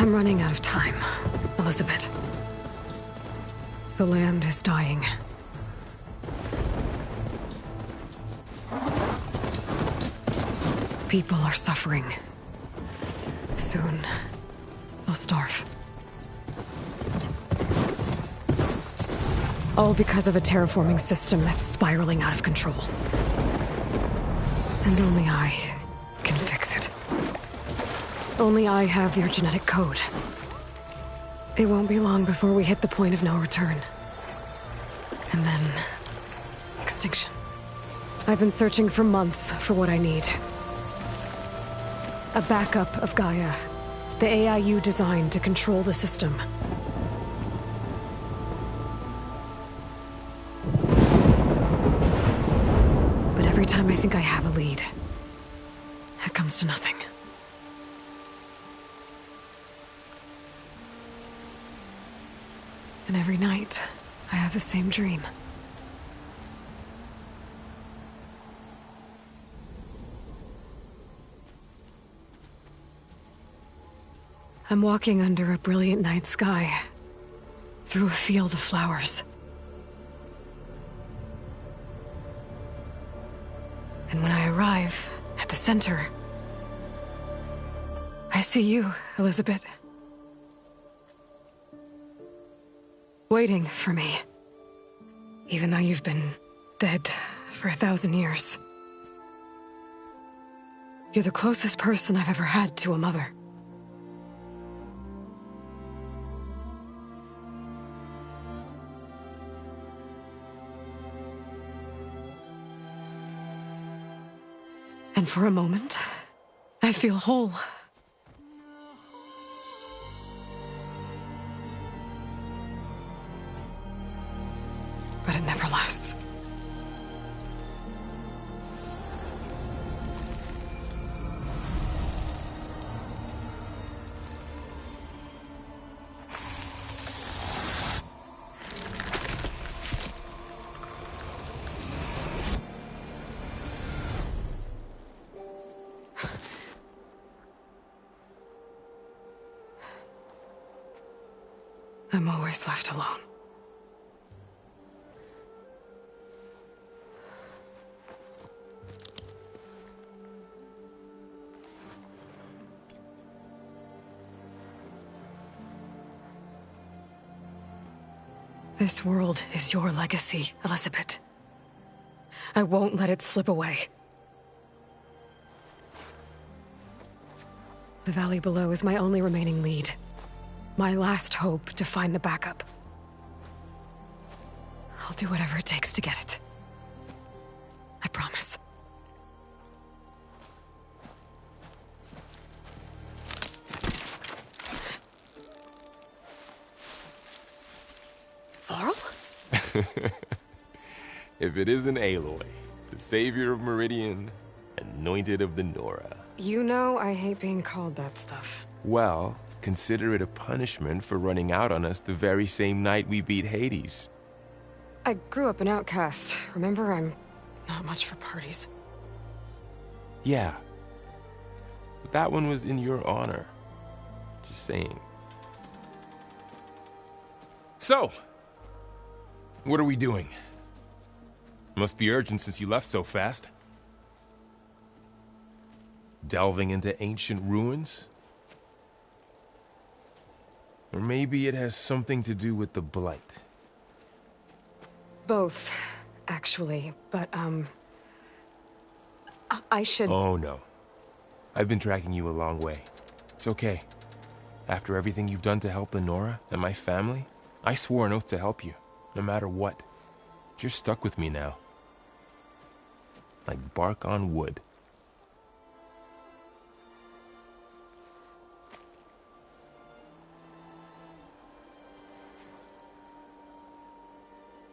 I'm running out of time, Elizabeth. The land is dying. People are suffering. Soon, they'll starve. All because of a terraforming system that's spiraling out of control. And only I can fix it. Only I have your genetic code. It won't be long before we hit the point of no return. And then... extinction. I've been searching for months for what I need. A backup of Gaia. The AI you designed to control the system. But every time I think I have a lead, it comes to nothing. And every night, I have the same dream. I'm walking under a brilliant night sky, through a field of flowers. And when I arrive at the center, I see you, Elizabeth. Waiting for me. Even though you've been dead for 1,000 years. You're the closest person I've ever had to a mother. And for a moment, I feel whole. But it never lasts. I'm always left alone. This world is your legacy, Elizabeth. I won't let it slip away. The valley below is my only remaining lead. My last hope to find the backup. I'll do whatever it takes to get it. I promise. Varl? If it isn't Aloy, the savior of Meridian, anointed of the Nora. You know I hate being called that stuff. Well, consider it a punishment for running out on us the very same night we beat Hades. I grew up an outcast. Remember, I'm not much for parties. Yeah. But that one was in your honor. Just saying. So, what are we doing? Must be urgent since you left so fast. Delving into ancient ruins? Or maybe it has something to do with the Blight. Both, actually, but, I should... Oh, no. I've been tracking you a long way. It's okay. After everything you've done to help the Nora and my family, I swore an oath to help you, no matter what. You're stuck with me now. Like bark on wood.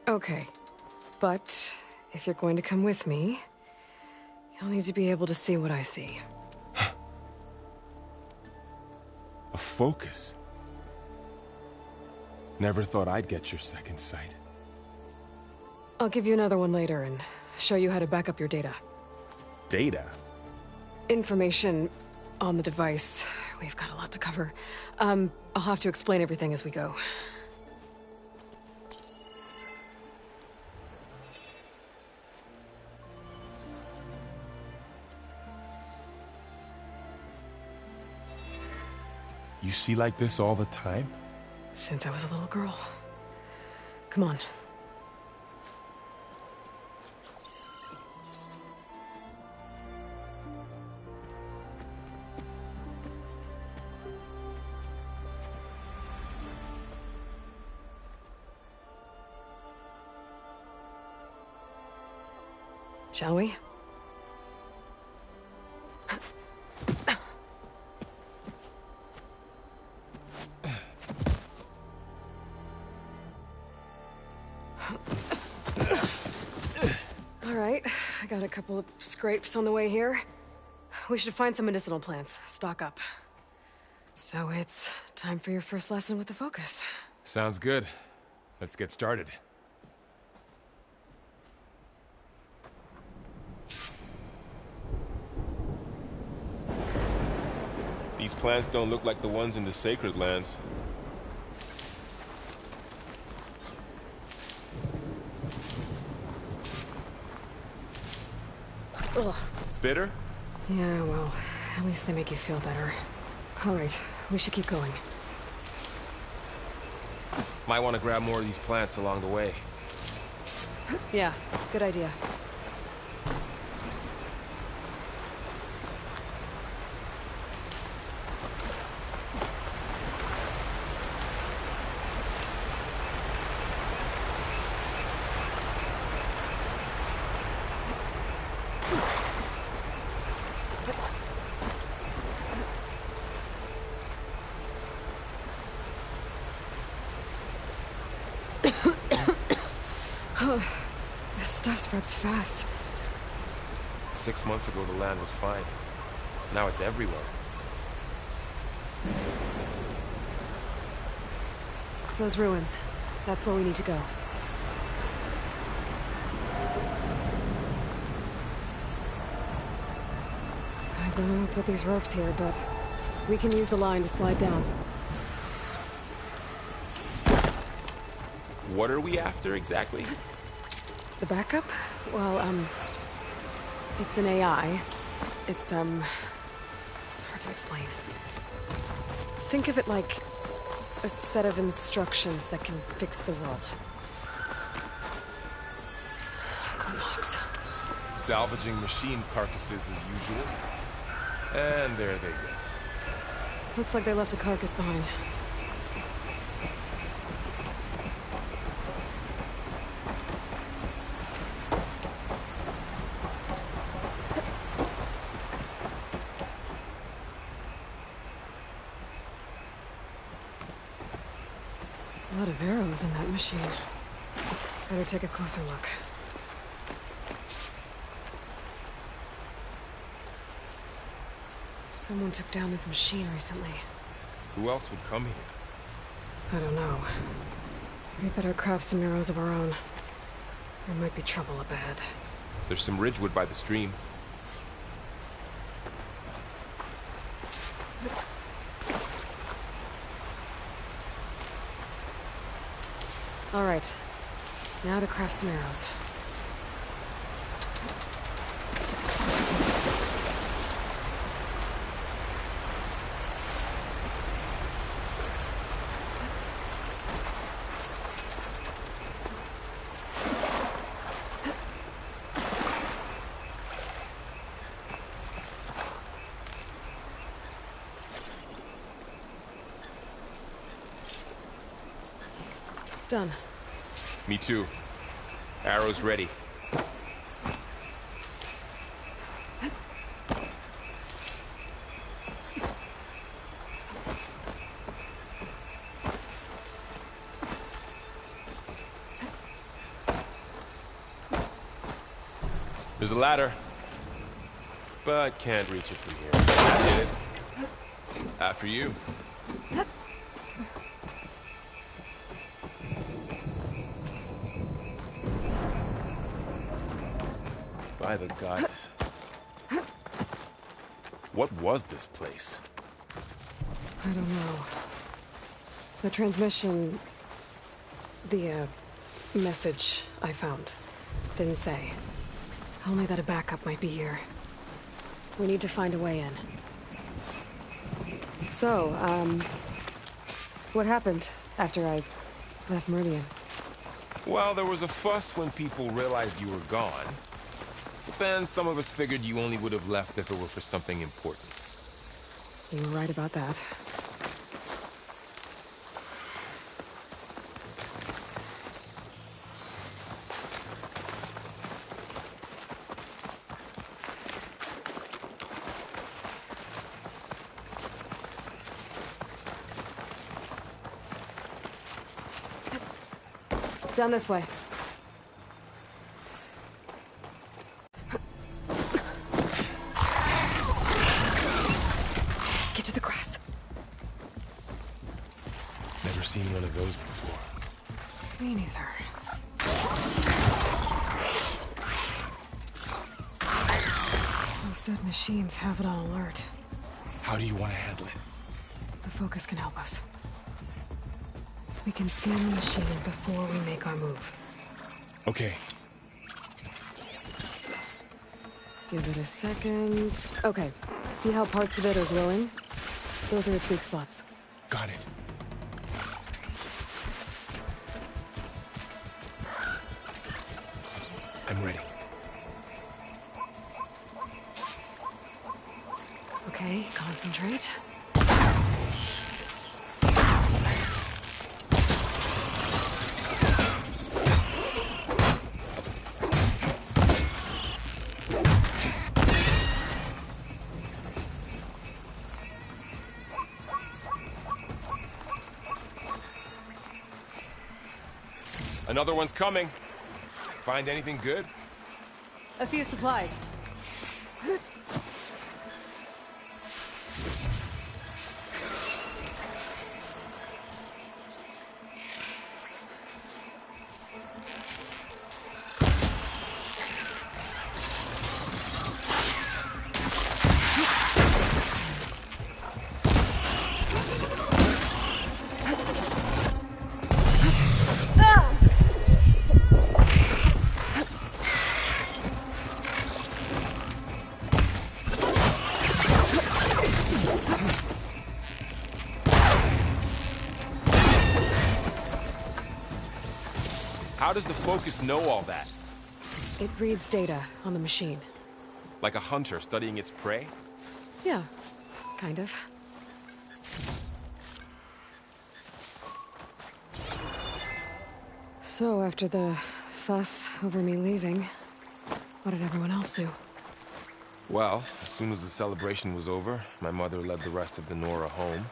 Okay, but if you're going to come with me, you'll need to be able to see what I see. A focus? Never thought I'd get your second sight. I'll give you another one later and show you how to back up your data. Data? Information on the device we've got a lot to cover. I'll have to explain everything as we go. You see like this all the time? Since I was a little girl. Come on. Shall we? All right, I got a couple of scrapes on the way here. We should find some medicinal plants, stock up. So it's time for your first lesson with the Focus. Sounds good. Let's get started. These plants don't look like the ones in the Sacred Lands. Ugh. Bitter? Yeah, well, at least they make you feel better. All right, we should keep going. Might want to grab more of these plants along the way. Yeah, good idea. This stuff spreads fast. 6 months ago, the land was fine. Now it's everywhere. Those ruins. That's where we need to go. I don't know who put these ropes here, but we can use the line to slide down. What are we after exactly? The backup? Well, it's an AI. It's hard to explain. Think of it like a set of instructions that can fix the world. Knox. Salvaging machine carcasses as usual. And there they go. Looks like they left a carcass behind. A lot of arrows in that machine. Better take a closer look. Someone took down this machine recently. Who else would come here? I don't know. We better craft some arrows of our own. There might be trouble ahead. There's some ridgewood by the stream. All right. Now to craft some arrows. Done. Me too. Arrows ready. There's a ladder, but can't reach it from here. I did it. After you. By the gods. What was this place? I don't know. The transmission... The, message I found didn't say. Only that a backup might be here. We need to find a way in. So, what happened after I left Meridian? Well, there was a fuss when people realized you were gone. But then some of us figured you only would have left if it were for something important. You were right about that. Down this way. Get to the grass. Never seen one of those before. Me neither. Those dead machines have it on alert. How do you want to handle it? The focus can help us. We can scan the machine before we make our move. Okay. Give it a second. Okay. See how parts of it are glowing? Those are its weak spots. Got it. I'm ready. Okay, concentrate. Another one's coming. Find anything good? A few supplies. How does the focus know all that? It reads data on the machine. Like a hunter studying its prey? Yeah, kind of. So, after the fuss over me leaving, what did everyone else do? Well, as soon as the celebration was over, my mother led the rest of the Nora home.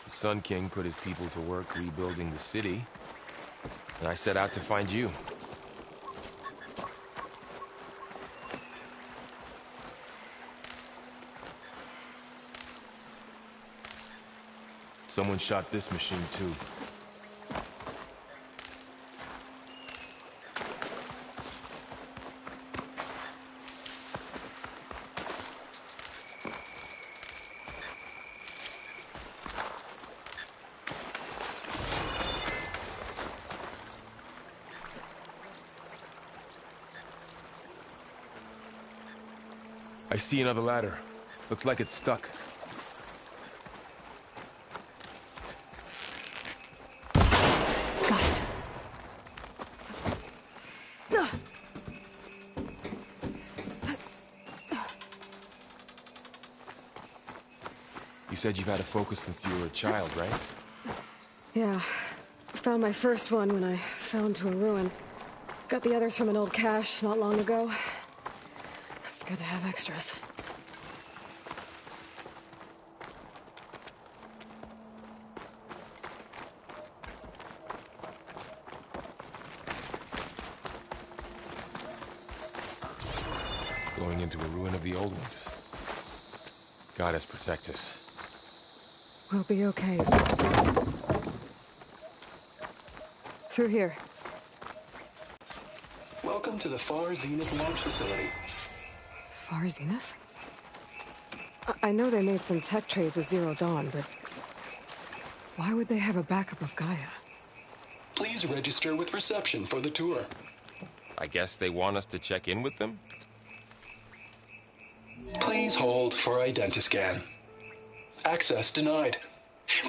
The Sun King put his people to work rebuilding the city, and I set out to find you. Someone shot this machine too. I see another ladder. Looks like it's stuck. Got it. You said you've had a focus since you were a child, right? Yeah. Found my first one when I fell into a ruin. Got the others from an old cache not long ago. It's good to have extras. Going into a ruin of the old ones. Goddess protect us. We'll be okay. Through here. Welcome to the Far Zenith launch facility. Far Zenith? I know they made some tech trades with Zero Dawn, but why would they have a backup of Gaia? Please register with reception for the tour. I guess they want us to check in with them? Please hold for identiscan. Access denied.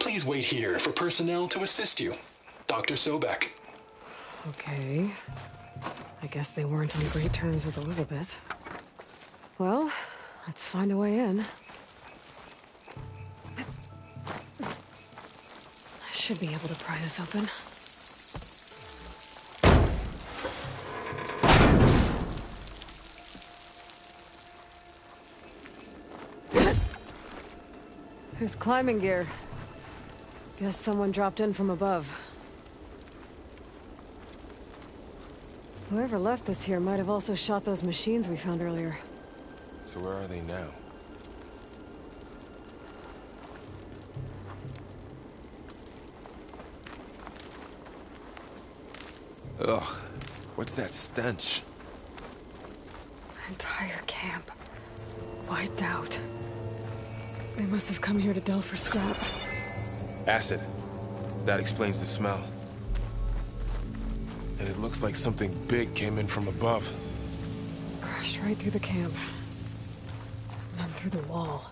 Please wait here for personnel to assist you. Dr. Sobek. Okay. I guess they weren't on great terms with Elizabeth. Well, let's find a way in. I should be able to pry this open. There's climbing gear. Guess someone dropped in from above. Whoever left this here might have also shot those machines we found earlier. So where are they now? Ugh, what's that stench? Entire camp. Wiped out. They must have come here to delve for scrap. Acid. That explains the smell. And it looks like something big came in from above. Crashed right through the camp. And then through the wall.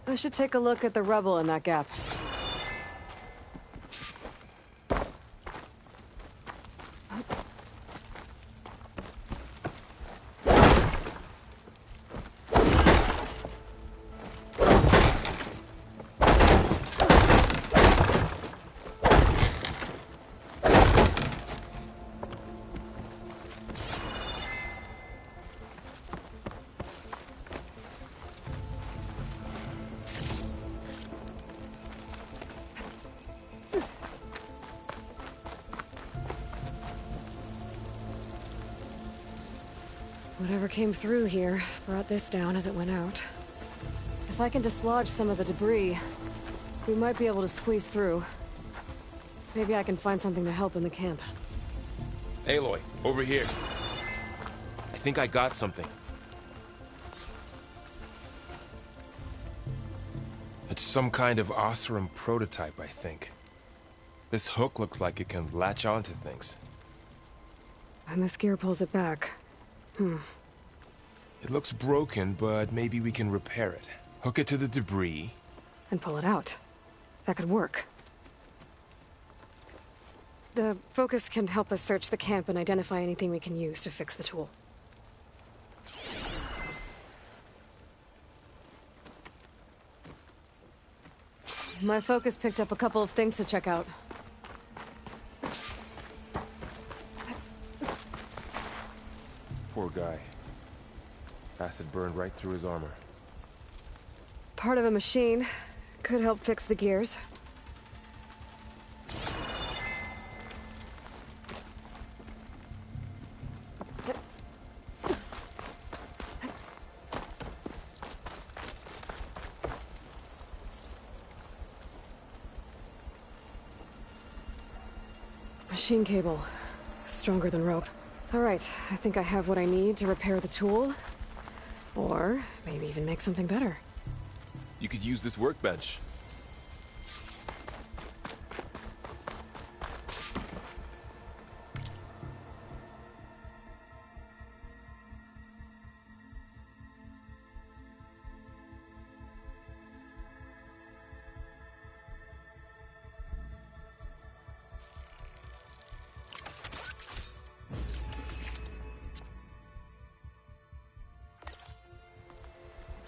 I should take a look at the rubble in that gap. Whatever came through here brought this down as it went out. If I can dislodge some of the debris, we might be able to squeeze through. Maybe I can find something to help in the camp. Aloy, over here. I think I got something. It's some kind of Oseram prototype, I think. This hook looks like it can latch onto things. And this gear pulls it back. It looks broken, but maybe we can repair it. Hook it to the debris. And pull it out. That could work. The focus can help us search the camp and identify anything we can use to fix the tool. My focus picked up a couple of things to check out. Poor guy. Acid burned right through his armor. Part of a machine. Could help fix the gears. Machine cable. Stronger than rope. All right, I think I have what I need to repair the tool. Or maybe even make something better. You could use this workbench.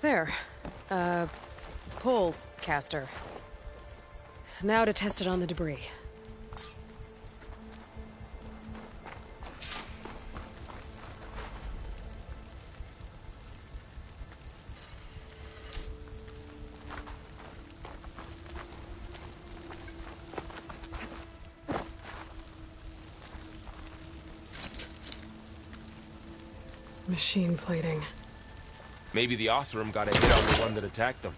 There. Pole caster. Now to test it on the debris. Machine plating. Maybe the Oseram got a hit on the one that attacked them.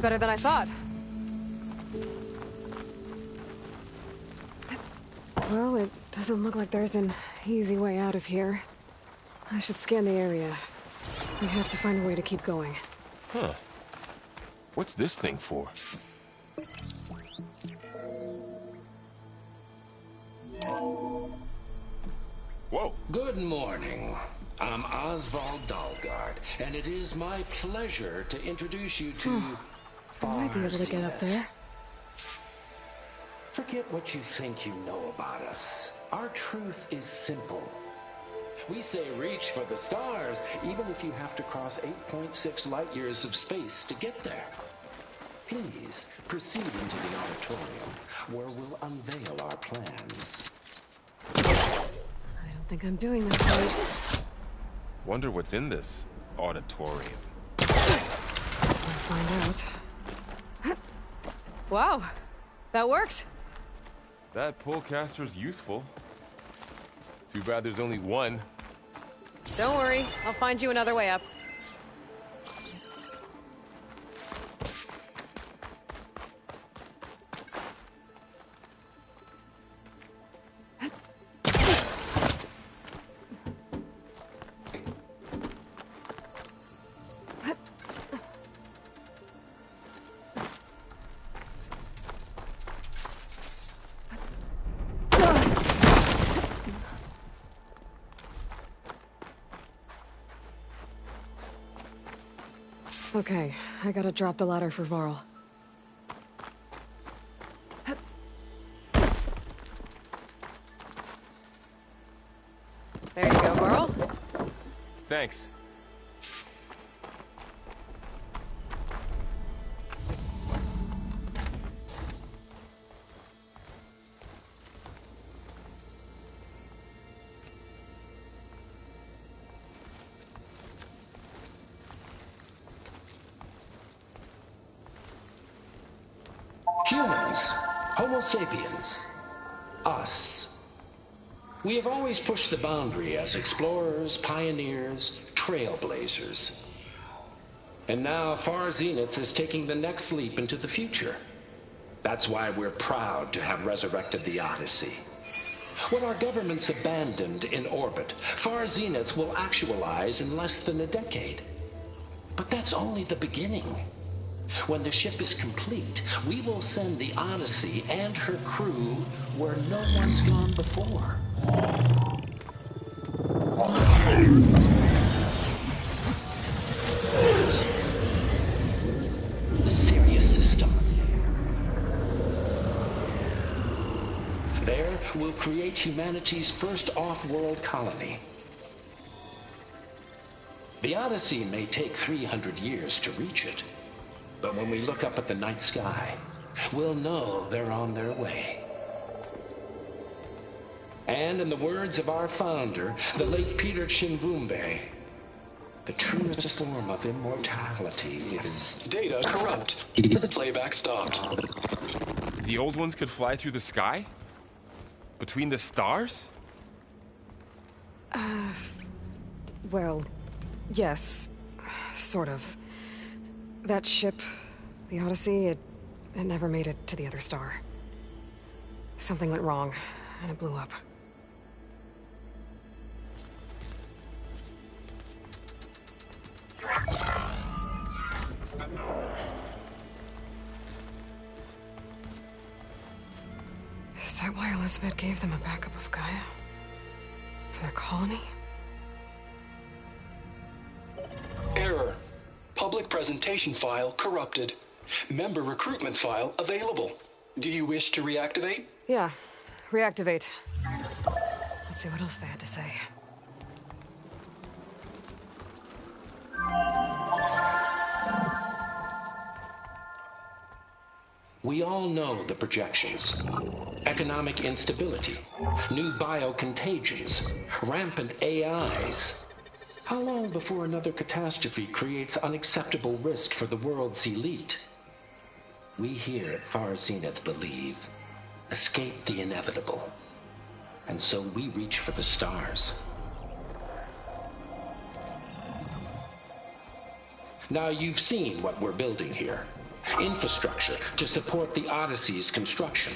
better than I thought. Well, it doesn't look like there's an easy way out of here. I should scan the area. We have to find a way to keep going. Huh. What's this thing for? Whoa. Good morning. I'm Oswald Dalgard, and it is my pleasure to introduce you to... I might be able to get up there. Forget what you think you know about us. Our truth is simple. We say reach for the stars, even if you have to cross 8.6 light years of space to get there. Please proceed into the auditorium, where we'll unveil our plans. I don't think I'm doing this right. Wonder what's in this auditorium. Let's find out. Wow, that worked. That pullcaster's useful. Too bad there's only one. Don't worry, I'll find you another way up. Okay, I gotta drop the ladder for Varl. There you go, Varl. Thanks. Humans, Homo sapiens, us. We have always pushed the boundary as explorers, pioneers, trailblazers. And now Far Zenith is taking the next leap into the future. That's why we're proud to have resurrected the Odyssey. What our governments abandoned in orbit, Far Zenith will actualize in less than a decade. But that's only the beginning. When the ship is complete, we will send the Odyssey and her crew where no one's gone before. The Sirius system. There, we'll create humanity's first off-world colony. The Odyssey may take 300 years to reach it. But when we look up at the night sky, we'll know they're on their way. And in the words of our founder, the late Peter Chimvumbe, the truest form of immortality is... Data corrupt. Playback stopped. The old ones could fly through the sky? Between the stars? Well, yes, sort of. That ship, the Odyssey, it never made it to the other star. Something went wrong, and it blew up. Is that why Elizabeth gave them a backup of Gaia? For their colony? Error. Public presentation file corrupted. Member recruitment file available. Do you wish to reactivate? Yeah, reactivate. Let's see what else they had to say. We all know the projections. Economic instability, new biocontagions, rampant AIs. How long before another catastrophe creates unacceptable risk for the world's elite? We here at Far Zenith believe, escape the inevitable. And so we reach for the stars. Now you've seen what we're building here. infrastructure to support the Odyssey's construction,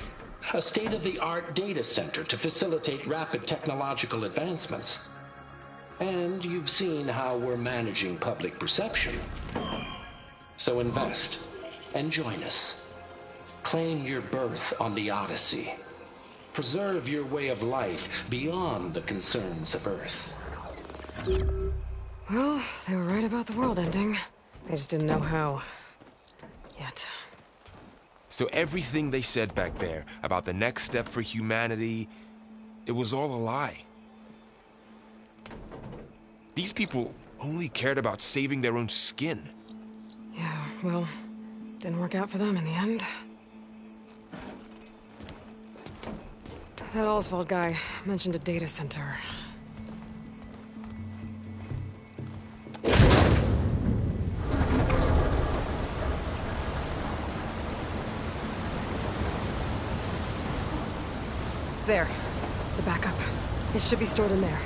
a state-of-the-art data center to facilitate rapid technological advancements. And you've seen how we're managing public perception. So invest and join us. Claim your berth on the Odyssey. Preserve your way of life beyond the concerns of Earth. Well, they were right about the world ending. They just didn't know how. Yet. So everything they said back there about the next step for humanity, it was all a lie. These people only cared about saving their own skin. Yeah, well, didn't work out for them in the end. That Oswald guy mentioned a data center. There. The backup. It should be stored in there.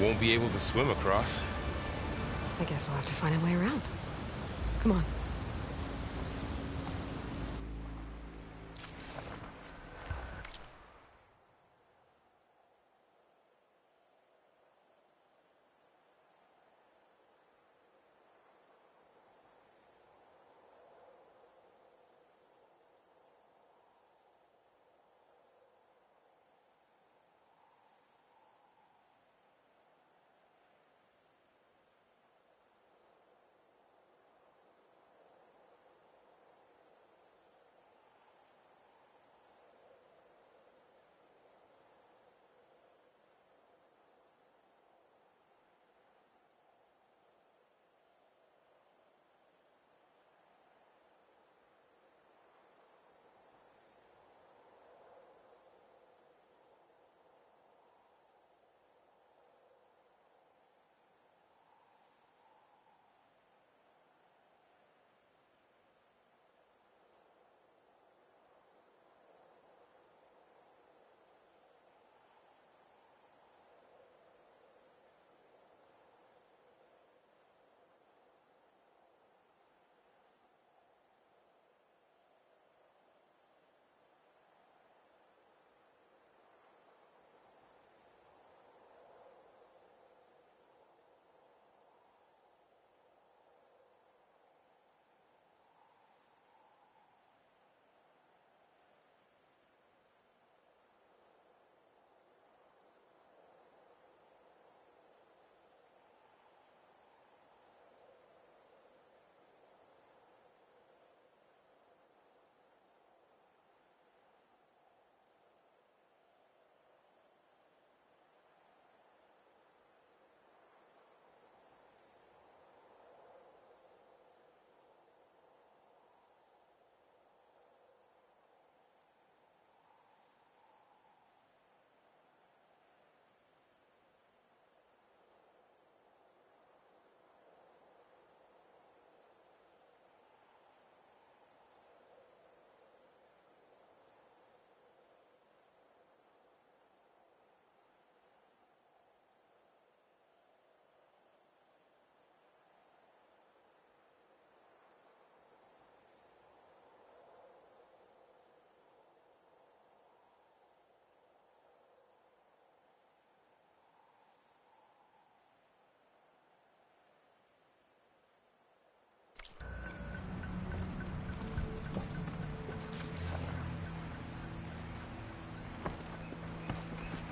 Won't be able to swim across. I guess we'll have to find a way around. Come on.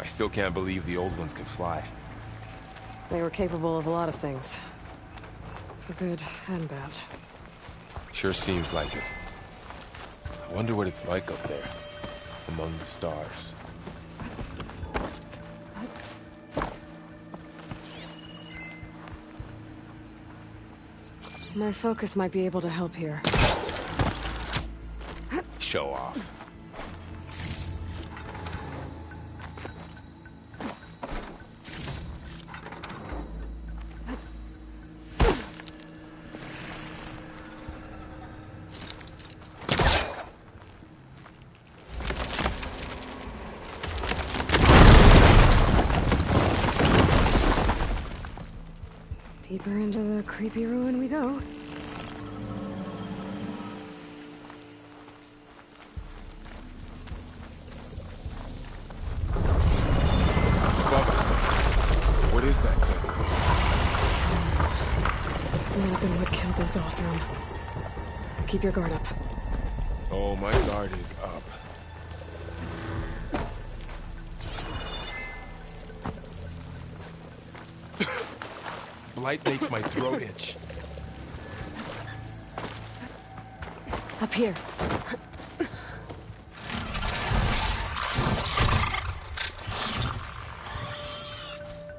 I still can't believe the old ones could fly. They were capable of a lot of things. For good and bad. Sure seems like it. I wonder what it's like up there, among the stars. My focus might be able to help here. Show off. Deeper into the creepy ruin we go. What is that thing? Might have been what killed those Osram. Keep your guard up. Oh, my guard is up. Blight makes my throat itch. Up here.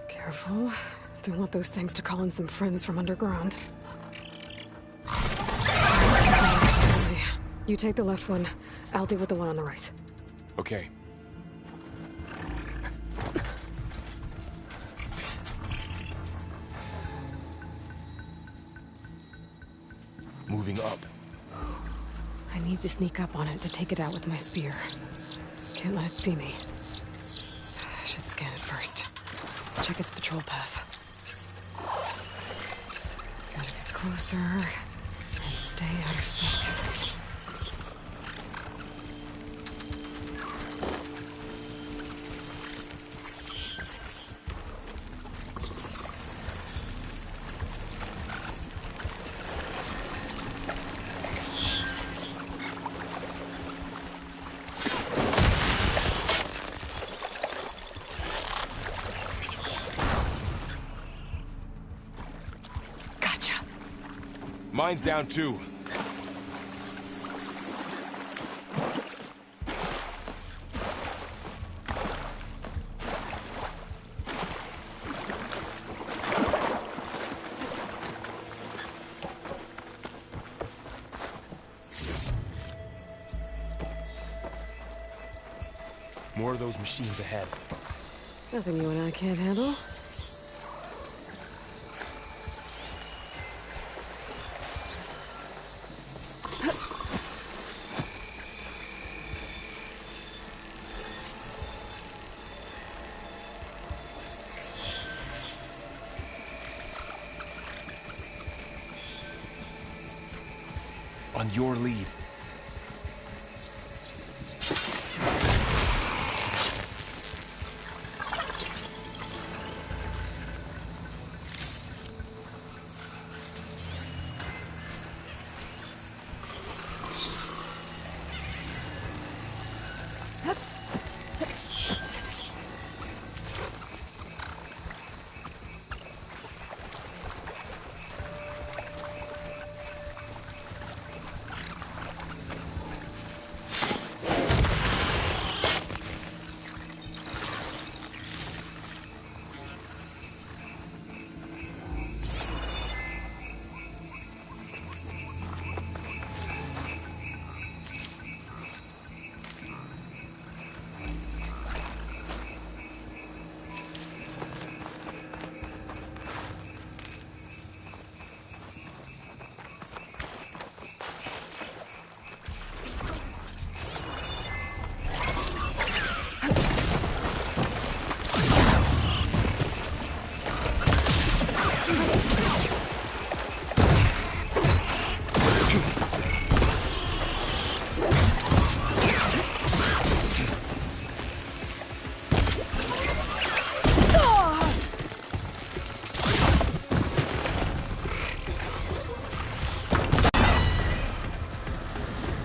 Careful. Don't want those things to call in some friends from underground. You take the left one. I'll deal with the one on the right. Okay. Moving up. I need to sneak up on it to take it out with my spear. Can't let it see me. I should scan it first. Check its patrol path. Gotta get closer and stay out of sight. Mine's down too. More of those machines ahead. Nothing you and I can't handle. On your lead.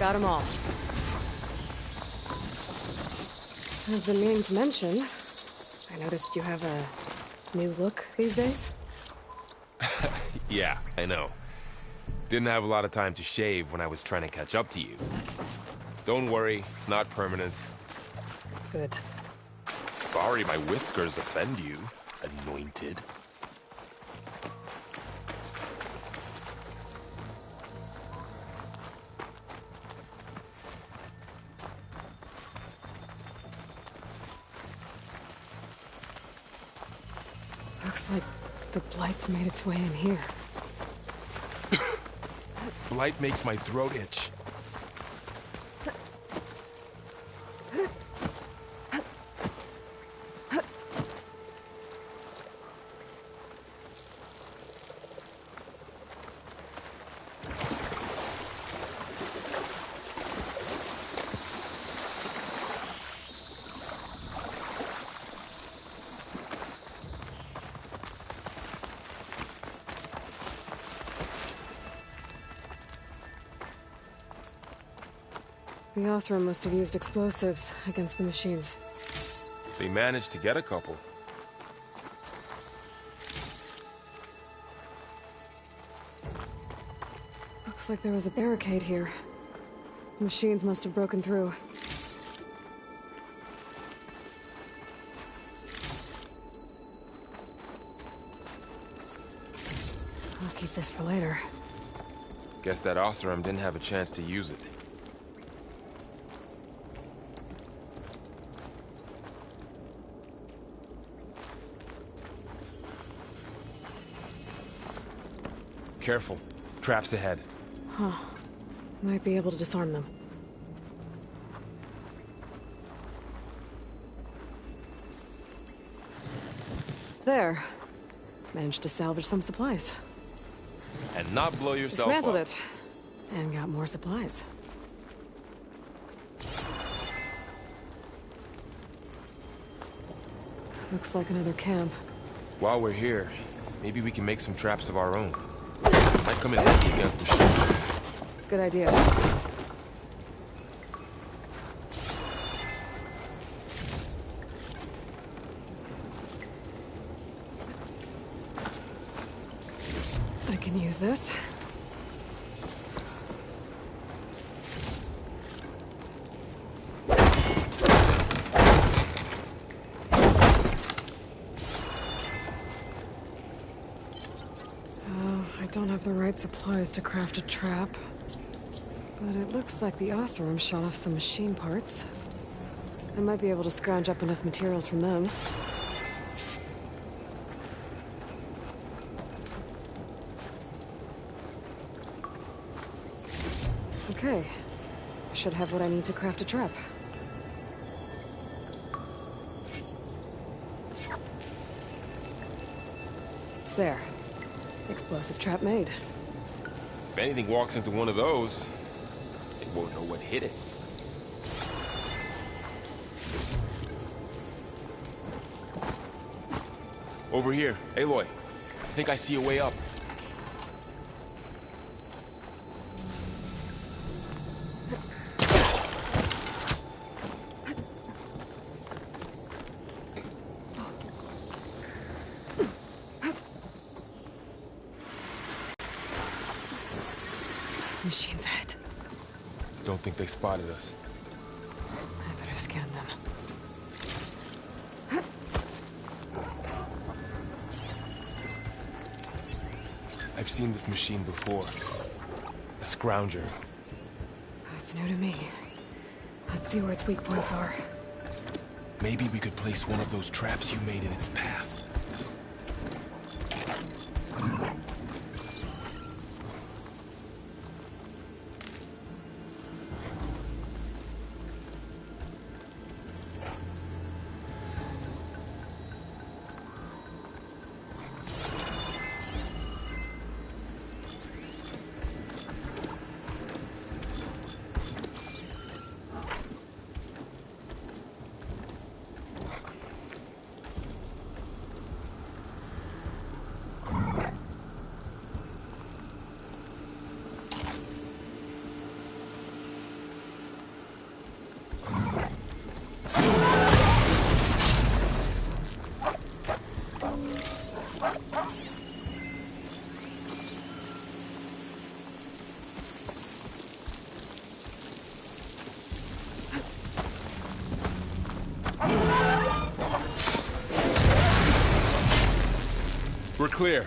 Got them all. I've been meaning to mention, I noticed you have a new look these days. Yeah, I know. Didn't have a lot of time to shave when I was trying to catch up to you. Don't worry, it's not permanent. Good. Sorry my whiskers offend you, anointed. Looks like the Blight's made its way in here. Blight makes my throat itch. The Osram must have used explosives against the machines. They managed to get a couple. Looks like there was a barricade here. The machines must have broken through. I'll keep this for later. Guess that Osram didn't have a chance to use it. Careful. Traps ahead. Huh. Might be able to disarm them. There. Managed to salvage some supplies. And not blow yourself up. Dismantled it. And got more supplies. Looks like another camp. While we're here, maybe we can make some traps of our own. Might come in handy against machines. Good idea. I can use this. I don't have the right supplies to craft a trap. But it looks like the Osram shot off some machine parts. I might be able to scrounge up enough materials from them. Okay. I should have what I need to craft a trap. There. Explosive trap made. If anything walks into one of those, it won't know what hit it. Over here. Aloy, I think I see a way up. Machines ahead. Don't think they spotted us. I better scan them. I've seen this machine before. A scrounger. That's new to me. Let's see where its weak points are. Maybe we could place one of those traps you made in its path. We're clear.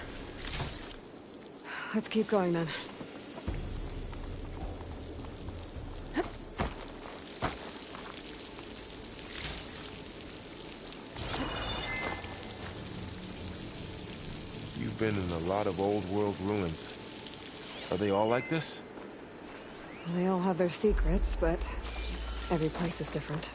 Let's keep going then. You've been in a lot of old world ruins. Are they all like this? They all have their secrets, but every place is different.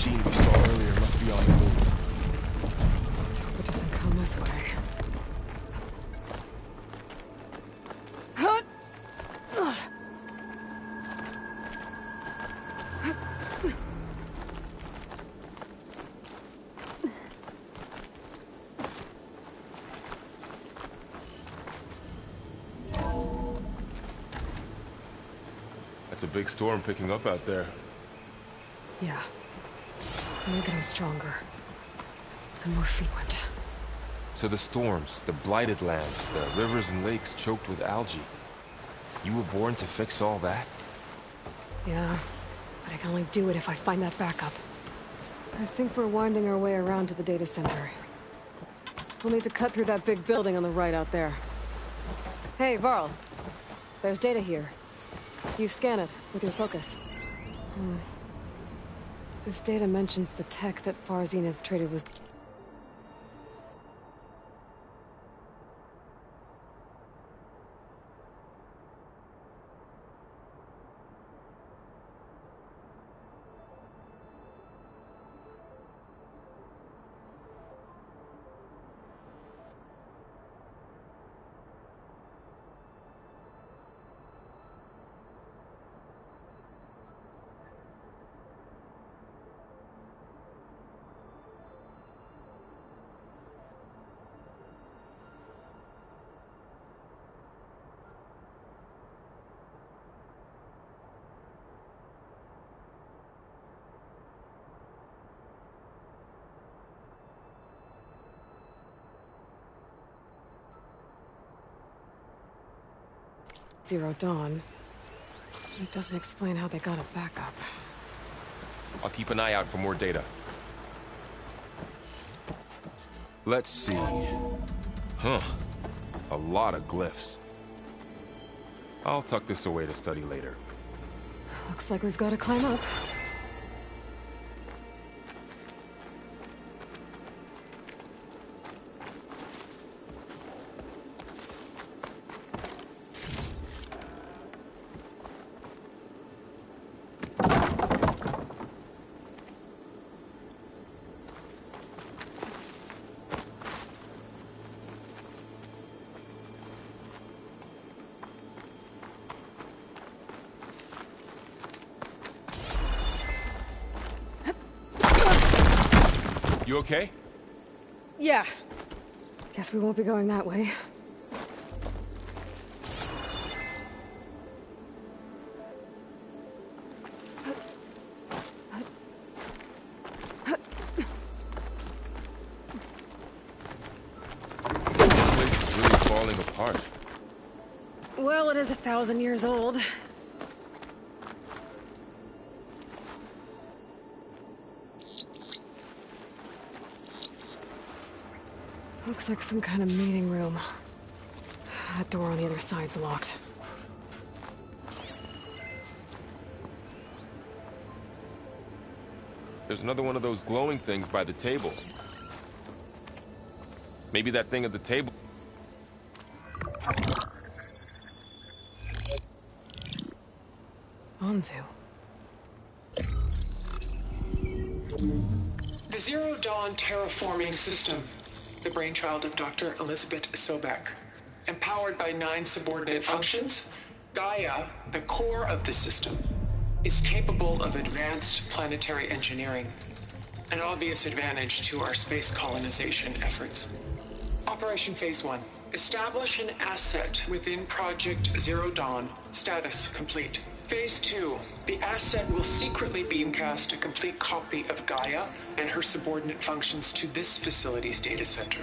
machine we saw earlier must be on the move. Let's hope it doesn't come this way. It's a big storm picking up out there. Yeah. And they're getting stronger. And more frequent. So the storms, the blighted lands, the rivers and lakes choked with algae. You were born to fix all that? Yeah. But I can only do it if I find that backup. I think we're winding our way around to the data center. We'll need to cut through that big building on the right out there. Hey, Varl. There's data here. You scan it with your focus. This data mentions the tech that Far Zenith traded was... Zero Dawn. It doesn't explain how they got it back up. I'll keep an eye out for more data. Let's see. Huh. A lot of glyphs. I'll tuck this away to study later. Looks like we've got to climb up. You okay? Yeah. Guess we won't be going that way. This place is really falling apart. Well, it is 1,000 years old. Looks like some kind of meeting room. That door on the other side's locked. There's another one of those glowing things by the table. Maybe that thing at the table. Anzu. The Zero Dawn terraforming system, the brainchild of Dr. Elizabeth Sobek. Empowered by 9 subordinate functions, Gaia, the core of the system, is capable of advanced planetary engineering, an obvious advantage to our space colonization efforts. Operation Phase 1. Establish an asset within Project Zero Dawn. Status complete. Phase 2. The asset will secretly beamcast a complete copy of Gaia and her subordinate functions to this facility's data center.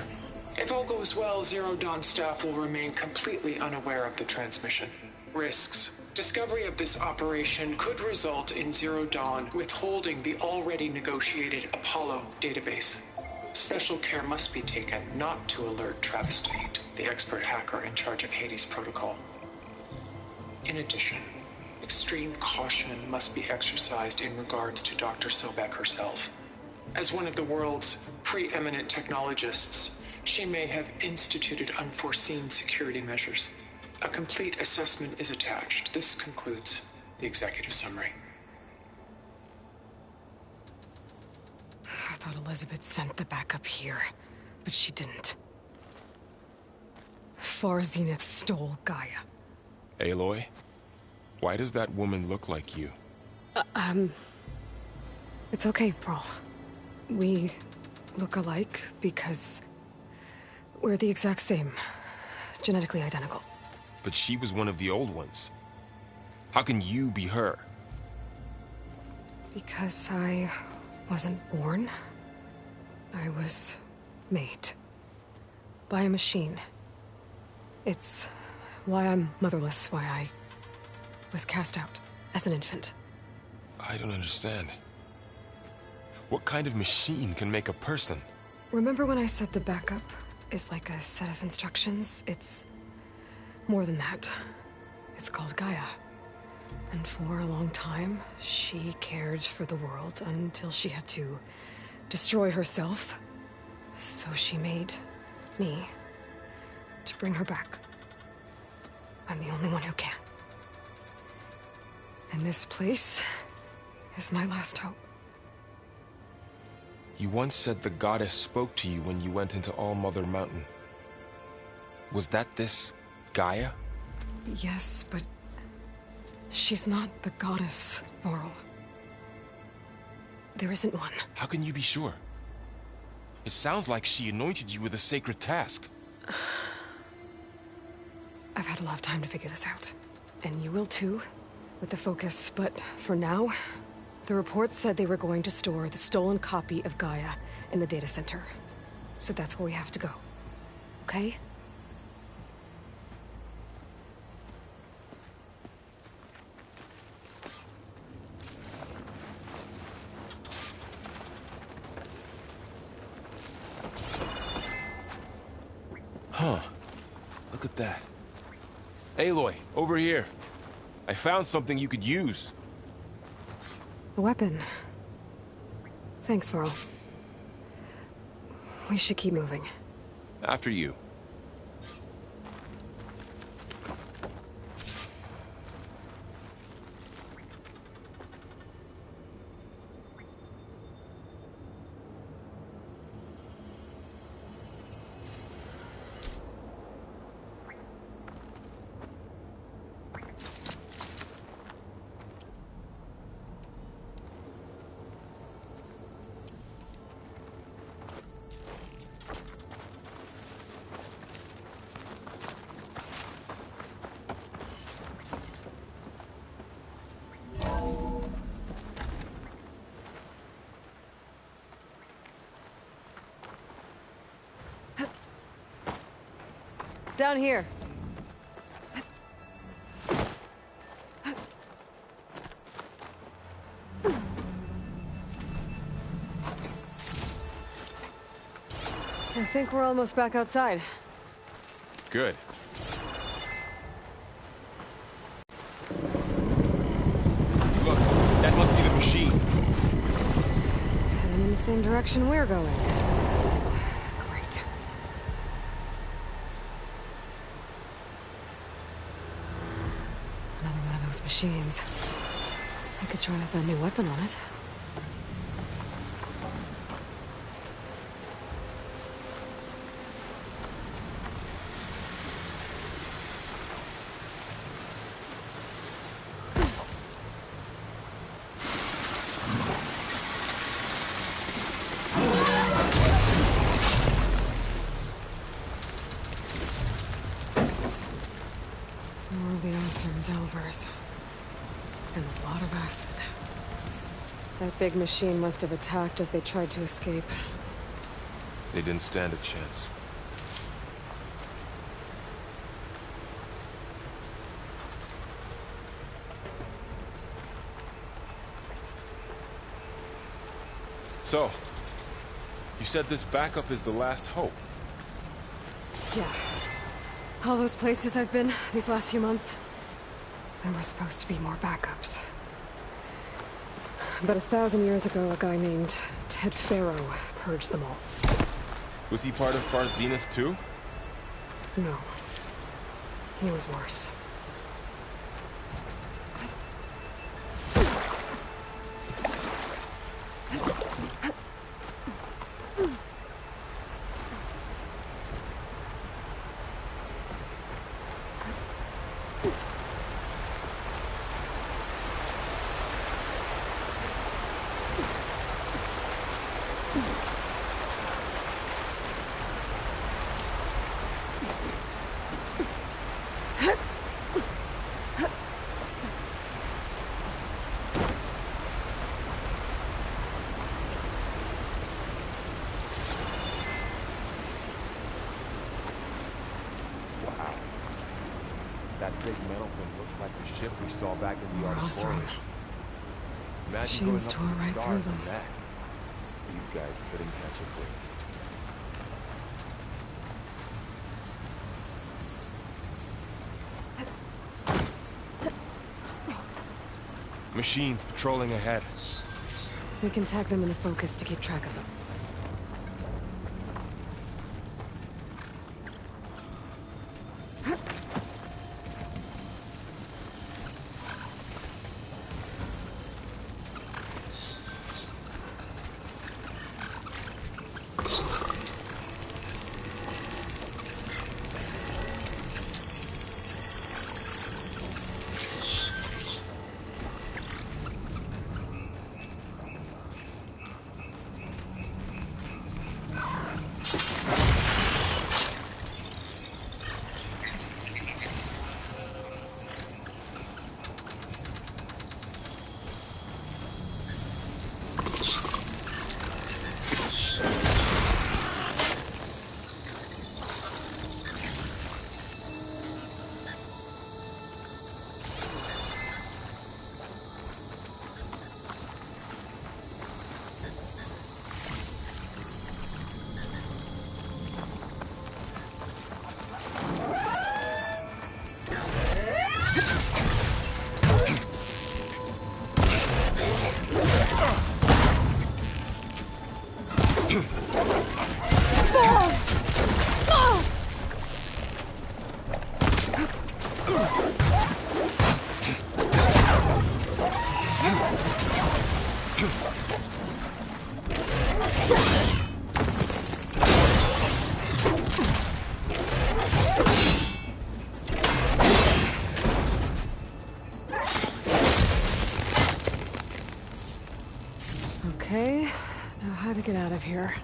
If all goes well, Zero Dawn staff will remain completely unaware of the transmission. Risks. Discovery of this operation could result in Zero Dawn withholding the already negotiated Apollo database. Special care must be taken not to alert Travis Tate, the expert hacker in charge of Hades Protocol. In addition, extreme caution must be exercised in regards to Dr. Sobek herself. As one of the world's preeminent technologists, she may have instituted unforeseen security measures. A complete assessment is attached. This concludes the executive summary. thought Elizabeth sent the backup here, but she didn't. Far Zenith stole Gaia. Aloy? Why does that woman look like you? It's okay, Pearl. We look alike because we're the exact same. Genetically identical. But she was one of the old ones. How can you be her? Because I wasn't born. I was made. By a machine. It's why I'm motherless, why I was cast out as an infant. I don't understand. What kind of machine can make a person? Remember when I said the backup is like a set of instructions? It's more than that. It's called Gaia. And for a long time, she cared for the world until she had to destroy herself. So she made me to bring her back. I'm the only one who can. And this place is my last hope. You once said the goddess spoke to you when you went into All-Mother Mountain. Was that this Gaia? Yes, but she's not the goddess, Varl. There isn't one. How can you be sure? It sounds like she anointed you with a sacred task. I've had a lot of time to figure this out. And you will too, with the focus. But for now, the report said they were going to store the stolen copy of Gaia in the data center. So that's where we have to go. Okay? Huh. Look at that. Aloy, over here. I found something you could use. A weapon. Thanks, Varl. We should keep moving. After you. Down here. I think we're almost back outside. Good. Look, that must be the machine. It's heading in the same direction we're going. Great. Another one of those machines. I could try out that new weapon on it. More of the Oster and Delvers. And a lot of acid. That big machine must have attacked as they tried to escape. They didn't stand a chance. So, you said this backup is the last hope. Yeah. All those places I've been these last few months, there were supposed to be more backups. But 1,000 years ago, a guy named Ted Farrow purged them all. Was he part of Far Zenith too? No. He was worse. That big metal thing looks like the ship we saw back in the Awesome. auditorium. Imagine Machines going up tore to the right stars through in them. that. These guys couldn't catch a break. Machines patrolling ahead. We can tag them in the focus to keep track of them. Okay, now how to get out of here.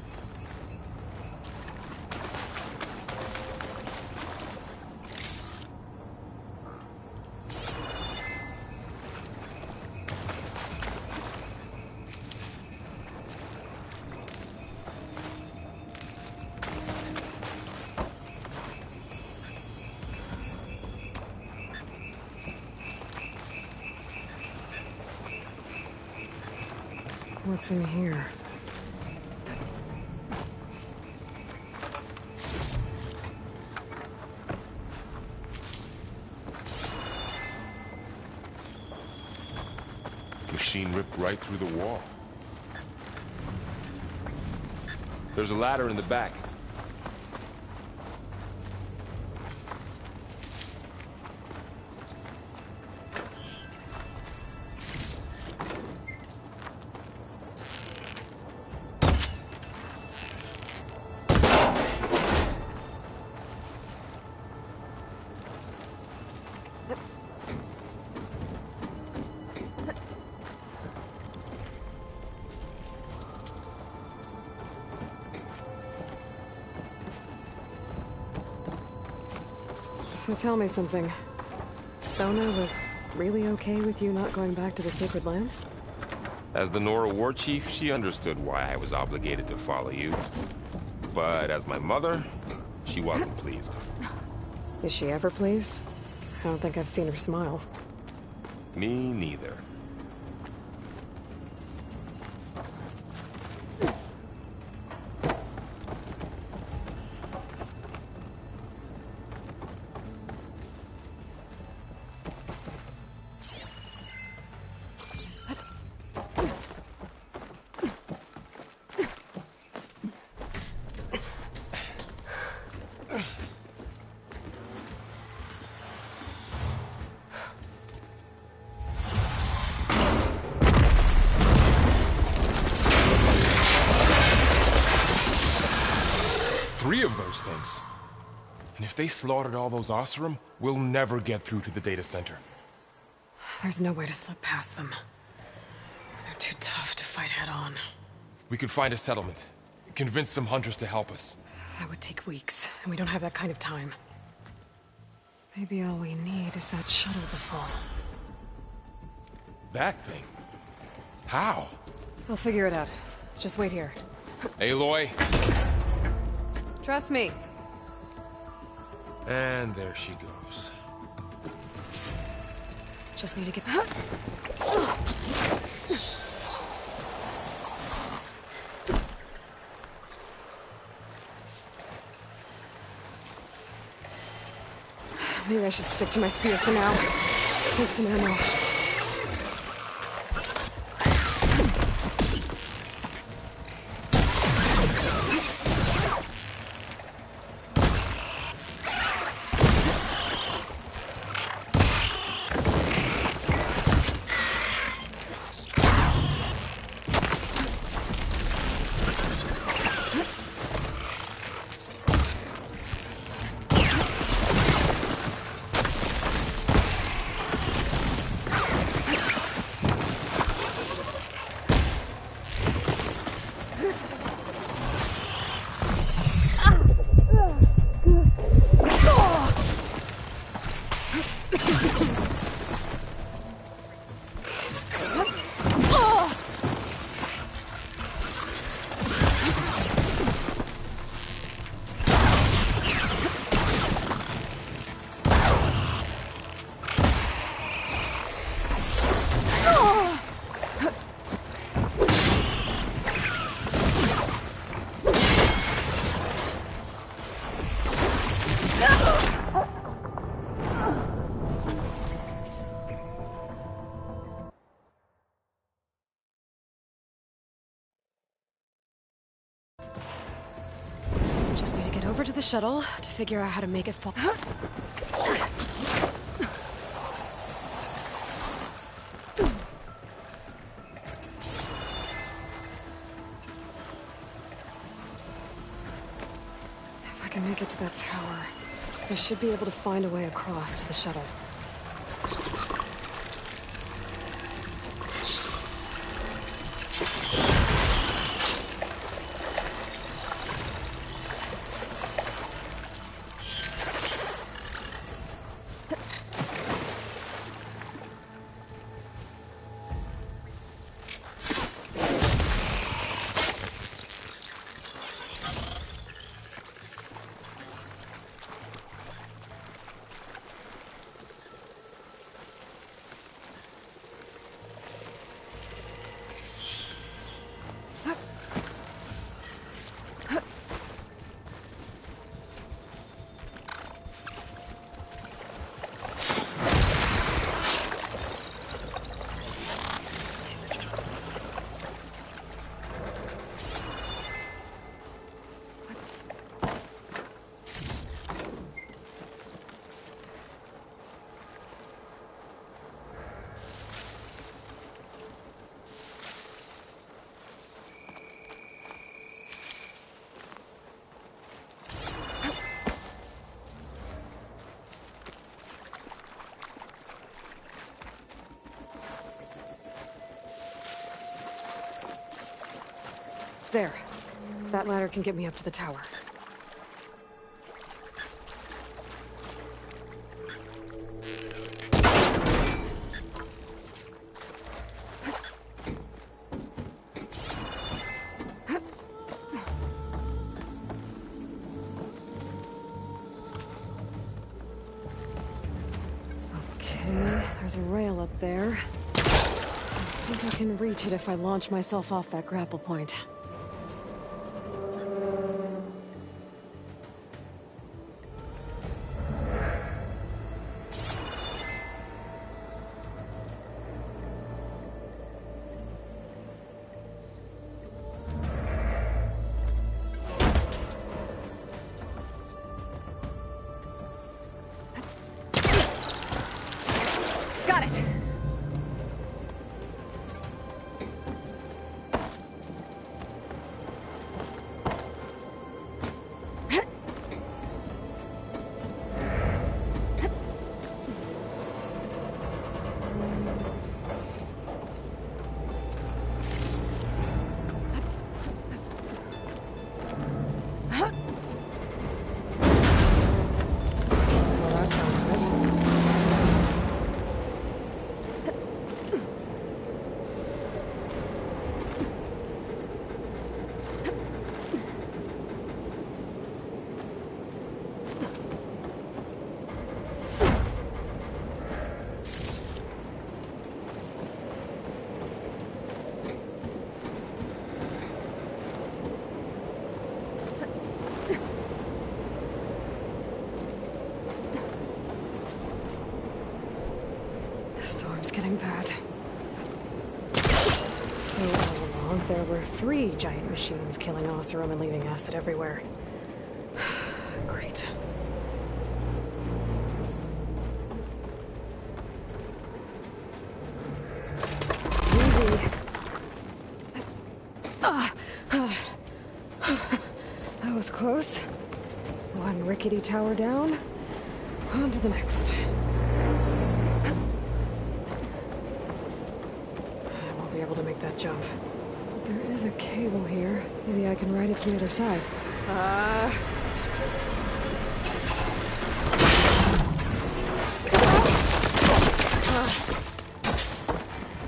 What's in here? Machine ripped right through the wall. There's a ladder in the back. So tell me something. Sona was really okay with you not going back to the Sacred Lands? As the Nora war chief, she understood why I was obligated to follow you. But as my mother, she wasn't pleased. Is she ever pleased? I don't think I've seen her smile. Me neither. Three of those things. And if they slaughtered all those Oseram, we'll never get through to the data center. There's no way to slip past them. They're too tough to fight head-on. We could find a settlement. Convince some hunters to help us. That would take weeks, and we don't have that kind of time. Maybe all we need is that shuttle to fall. That thing? How? I'll figure it out. Just wait here. Aloy. Trust me. And there she goes. Just need to get... Maybe I should stick to my spear for now. Save some ammo. Just need to get over to the shuttle to figure out how to make it fall. If I can make it to that tower, I should be able to find a way across to the shuttle. There. That ladder can get me up to the tower. Okay, there's a rail up there. I think I can reach it if I launch myself off that grapple point. Got it! time's getting bad. So all along, there were 3 giant machines killing Oseram and leaving acid everywhere. Great. Easy. That was close. One rickety tower down. On to the next. I won't be able to make that jump. But there is a cable here. Maybe I can ride it to the other side.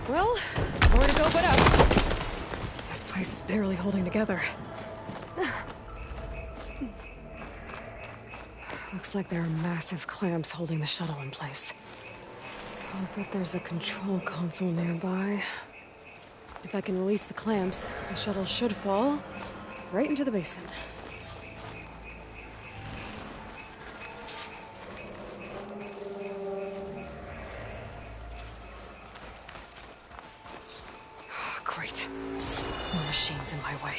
Well, nowhere to go but up. This place is barely holding together. Looks like there are massive clamps holding the shuttle in place. I'll bet there's a control console nearby. If I can release the clamps, the shuttle should fall right into the basin. Oh, great. More machines in my way.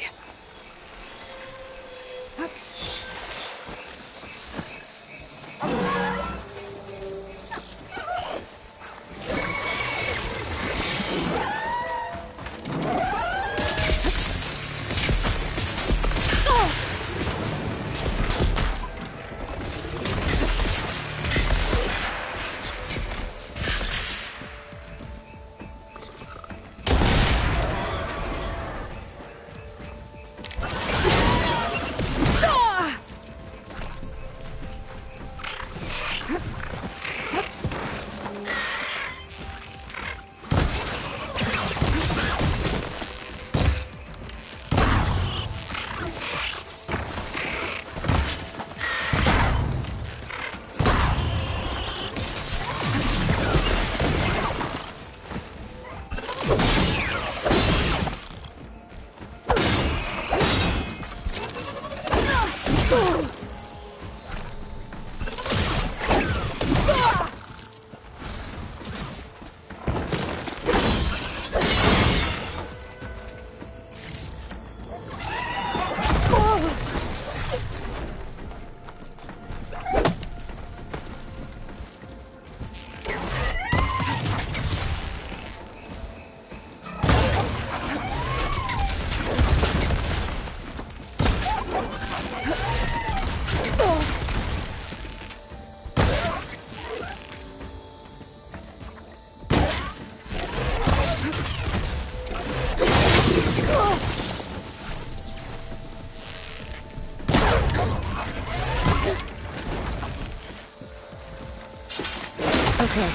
Okay.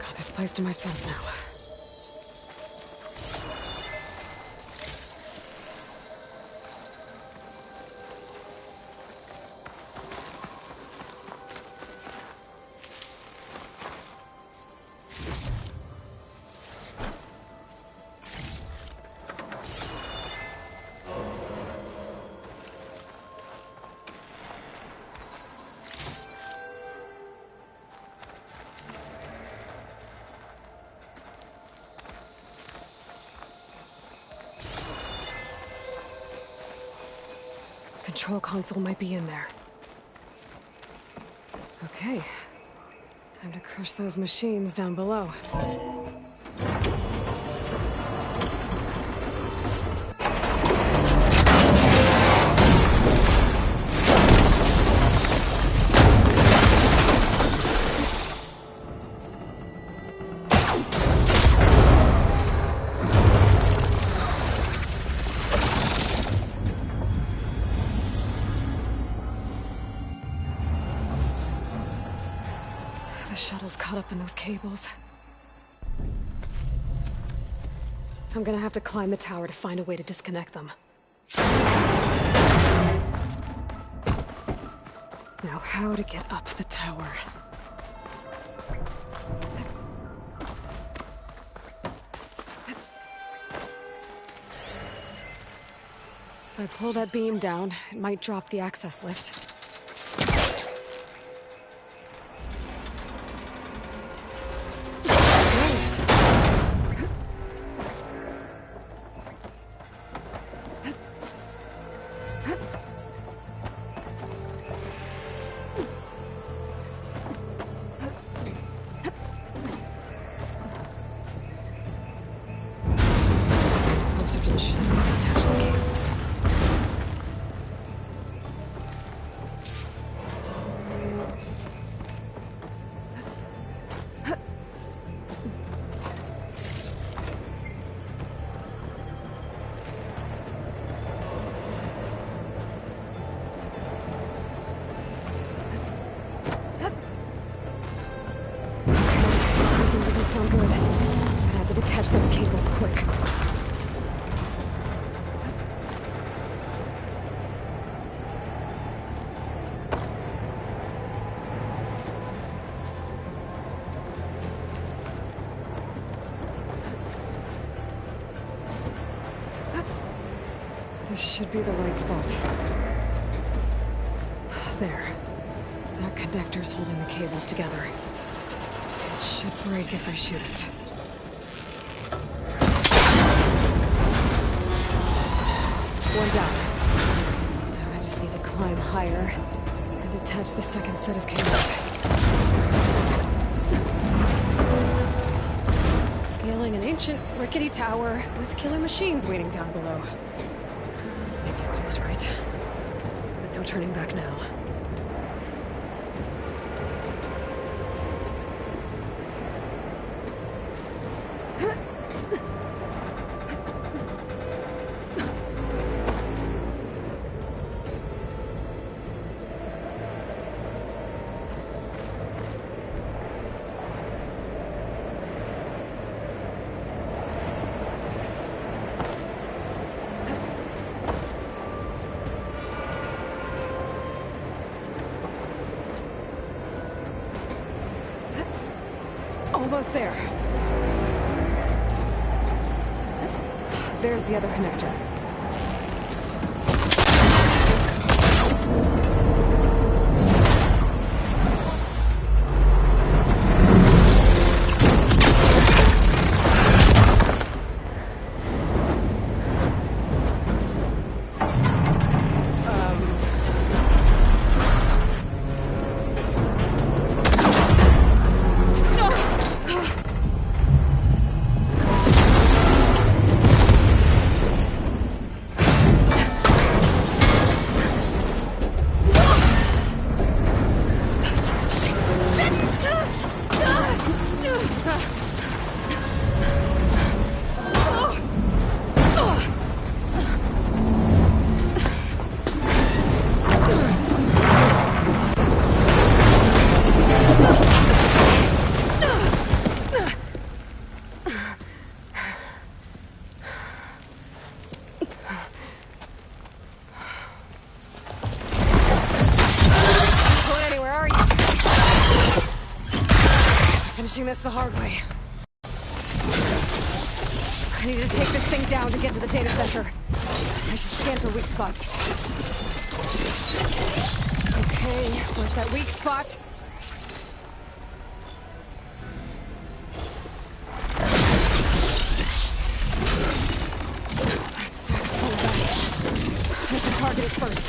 Got this place to myself now. Control console might be in there. Okay. Time to crush those machines down below. The shuttle's caught up in those cables. I'm gonna have to climb the tower to find a way to disconnect them. Now, how to get up the tower? If I pull that beam down, it might drop the access lift. sound good. I have to detach those cables quick. This should be the right spot. There. That connector's holding the cables together. It should break if I shoot it. One down. Now I just need to climb higher and detach the second set of cables. Scaling an ancient, rickety tower with killer machines waiting down below. Maybe I was right. But no turning back now. Almost there. There's the other connector. Finishing this the hard way. I need to take this thing down to get to the data center. I should scan for weak spots. Okay, where's that weak spot? That sucks so bad. I should target it first.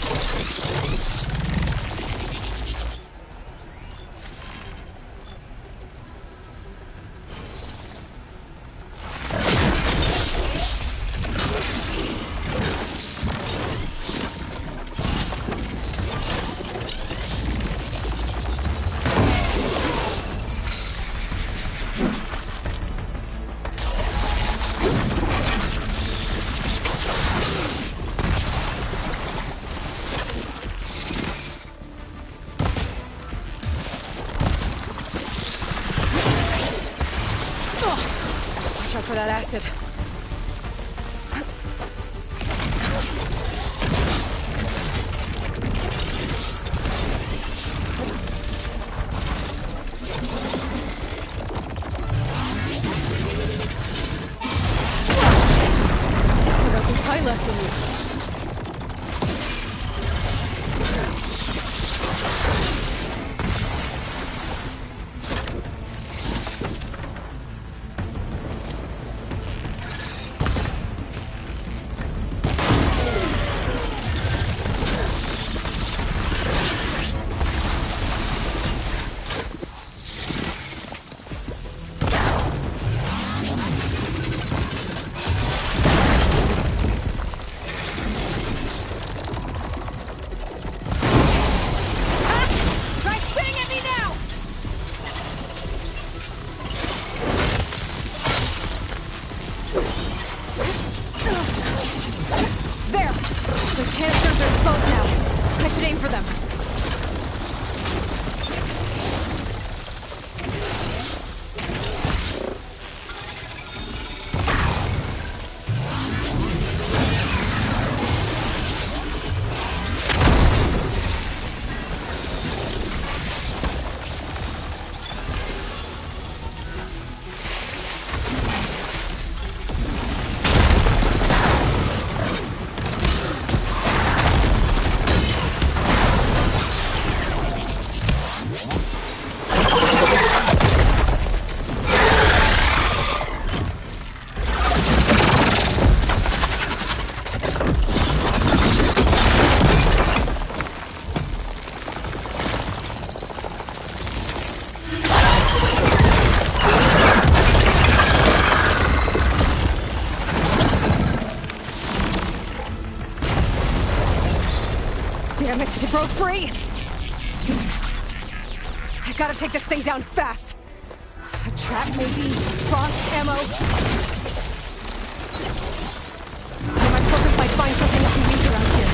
For that acid. Still got some fight left in you. It broke free! I gotta take this thing down fast! A trap, maybe? Frost ammo? My focus might find something I can use around here.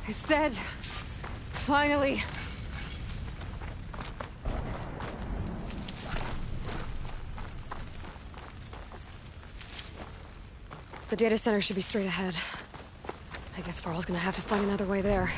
It's dead. Finally. The data center should be straight ahead. I guess Varl's gonna have to find another way there.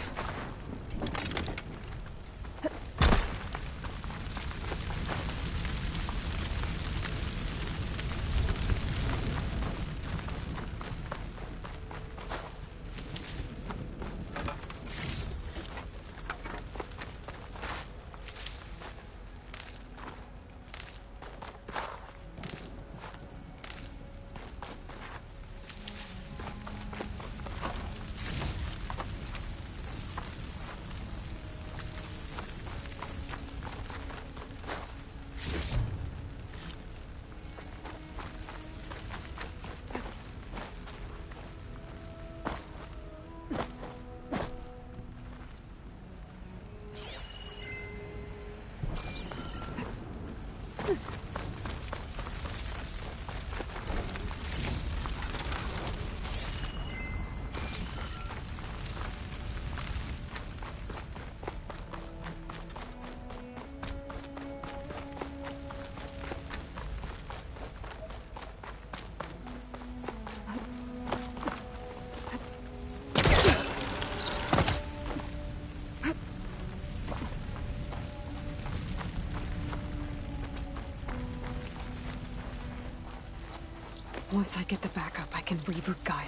Once I get the backup, I can reboot Gaia.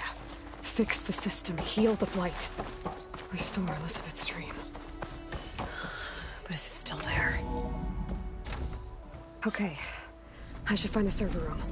Fix the system, heal the Blight. Restore Elizabeth's dream. But is it still there? Okay. I should find the server room.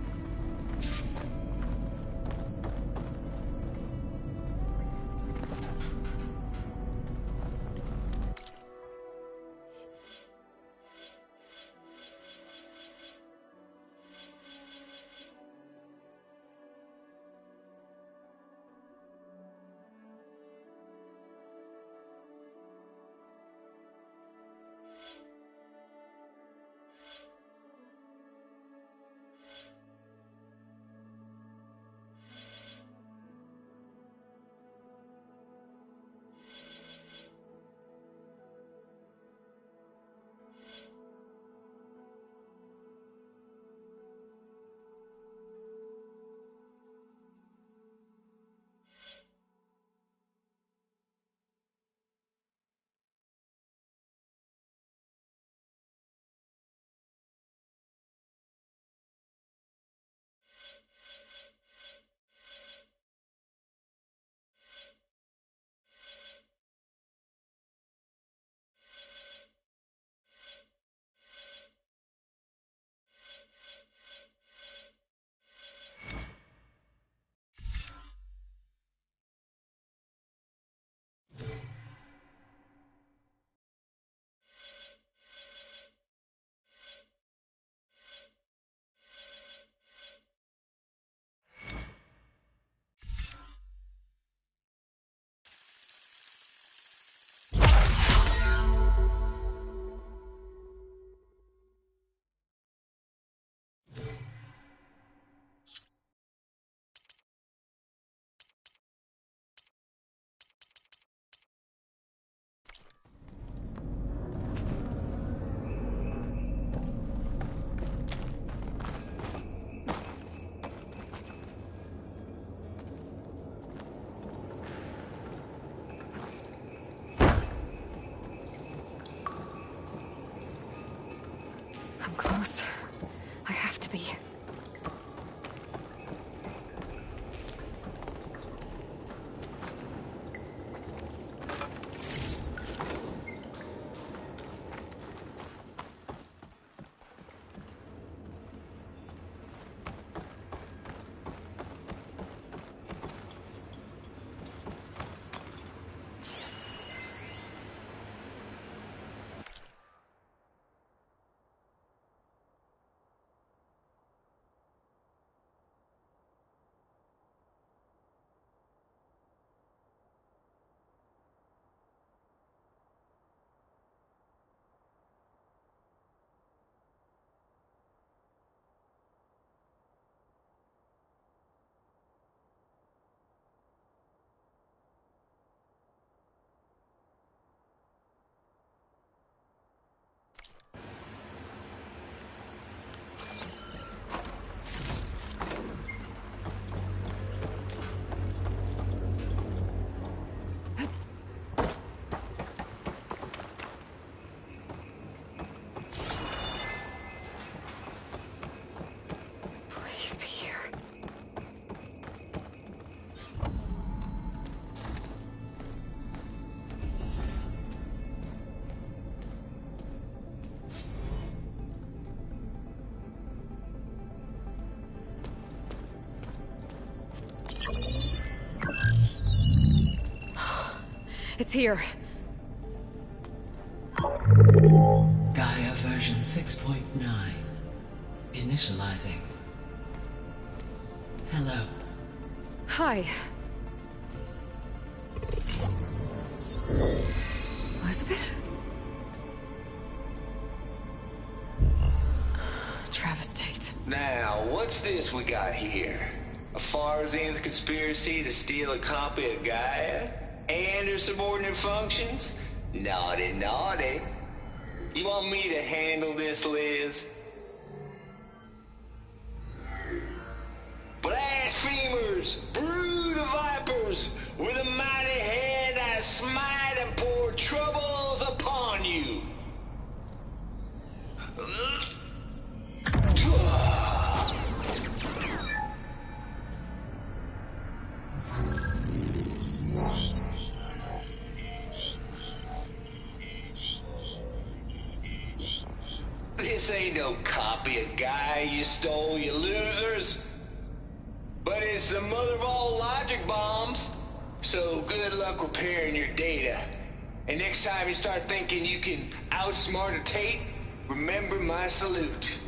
I'm close. I have to be. Please be here. It's here. Gaia version 6.9. Initializing. Hello. Hi. Elizabeth? Travis Tate. Now, what's this we got here? A Farzian's conspiracy to steal a copy of Gaia? And her subordinate functions? Naughty, naughty. You want me to handle this, Liz? Blasphemers! Brood of vipers! With a mighty hand I smite and pour troubles upon you! This ain't no copy of Gaia you stole, you losers. But it's the mother of all logic bombs. So good luck repairing your data. And next time you start thinking you can outsmart a Tate, remember my salute.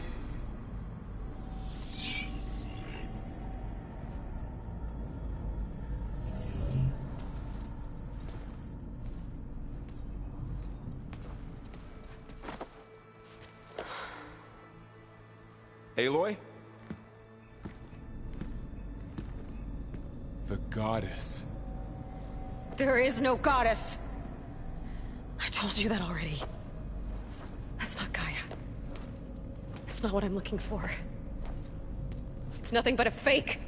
Aloy? The goddess. There is no goddess. I told you that already. That's not Gaia. It's not what I'm looking for. It's nothing but a fake.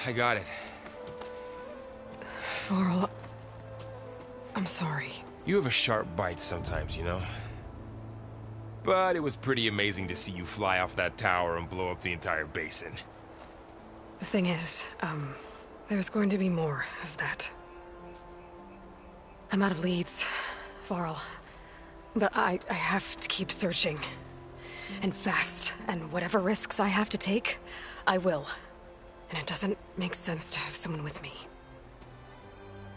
I got it. Varl, I'm sorry. You have a sharp bite sometimes, you know? But it was pretty amazing to see you fly off that tower and blow up the entire basin. The thing is, there's going to be more of that. I'm out of leads, Varl. But I have to keep searching. And fast. And whatever risks I have to take, I will. And it doesn't make sense to have someone with me.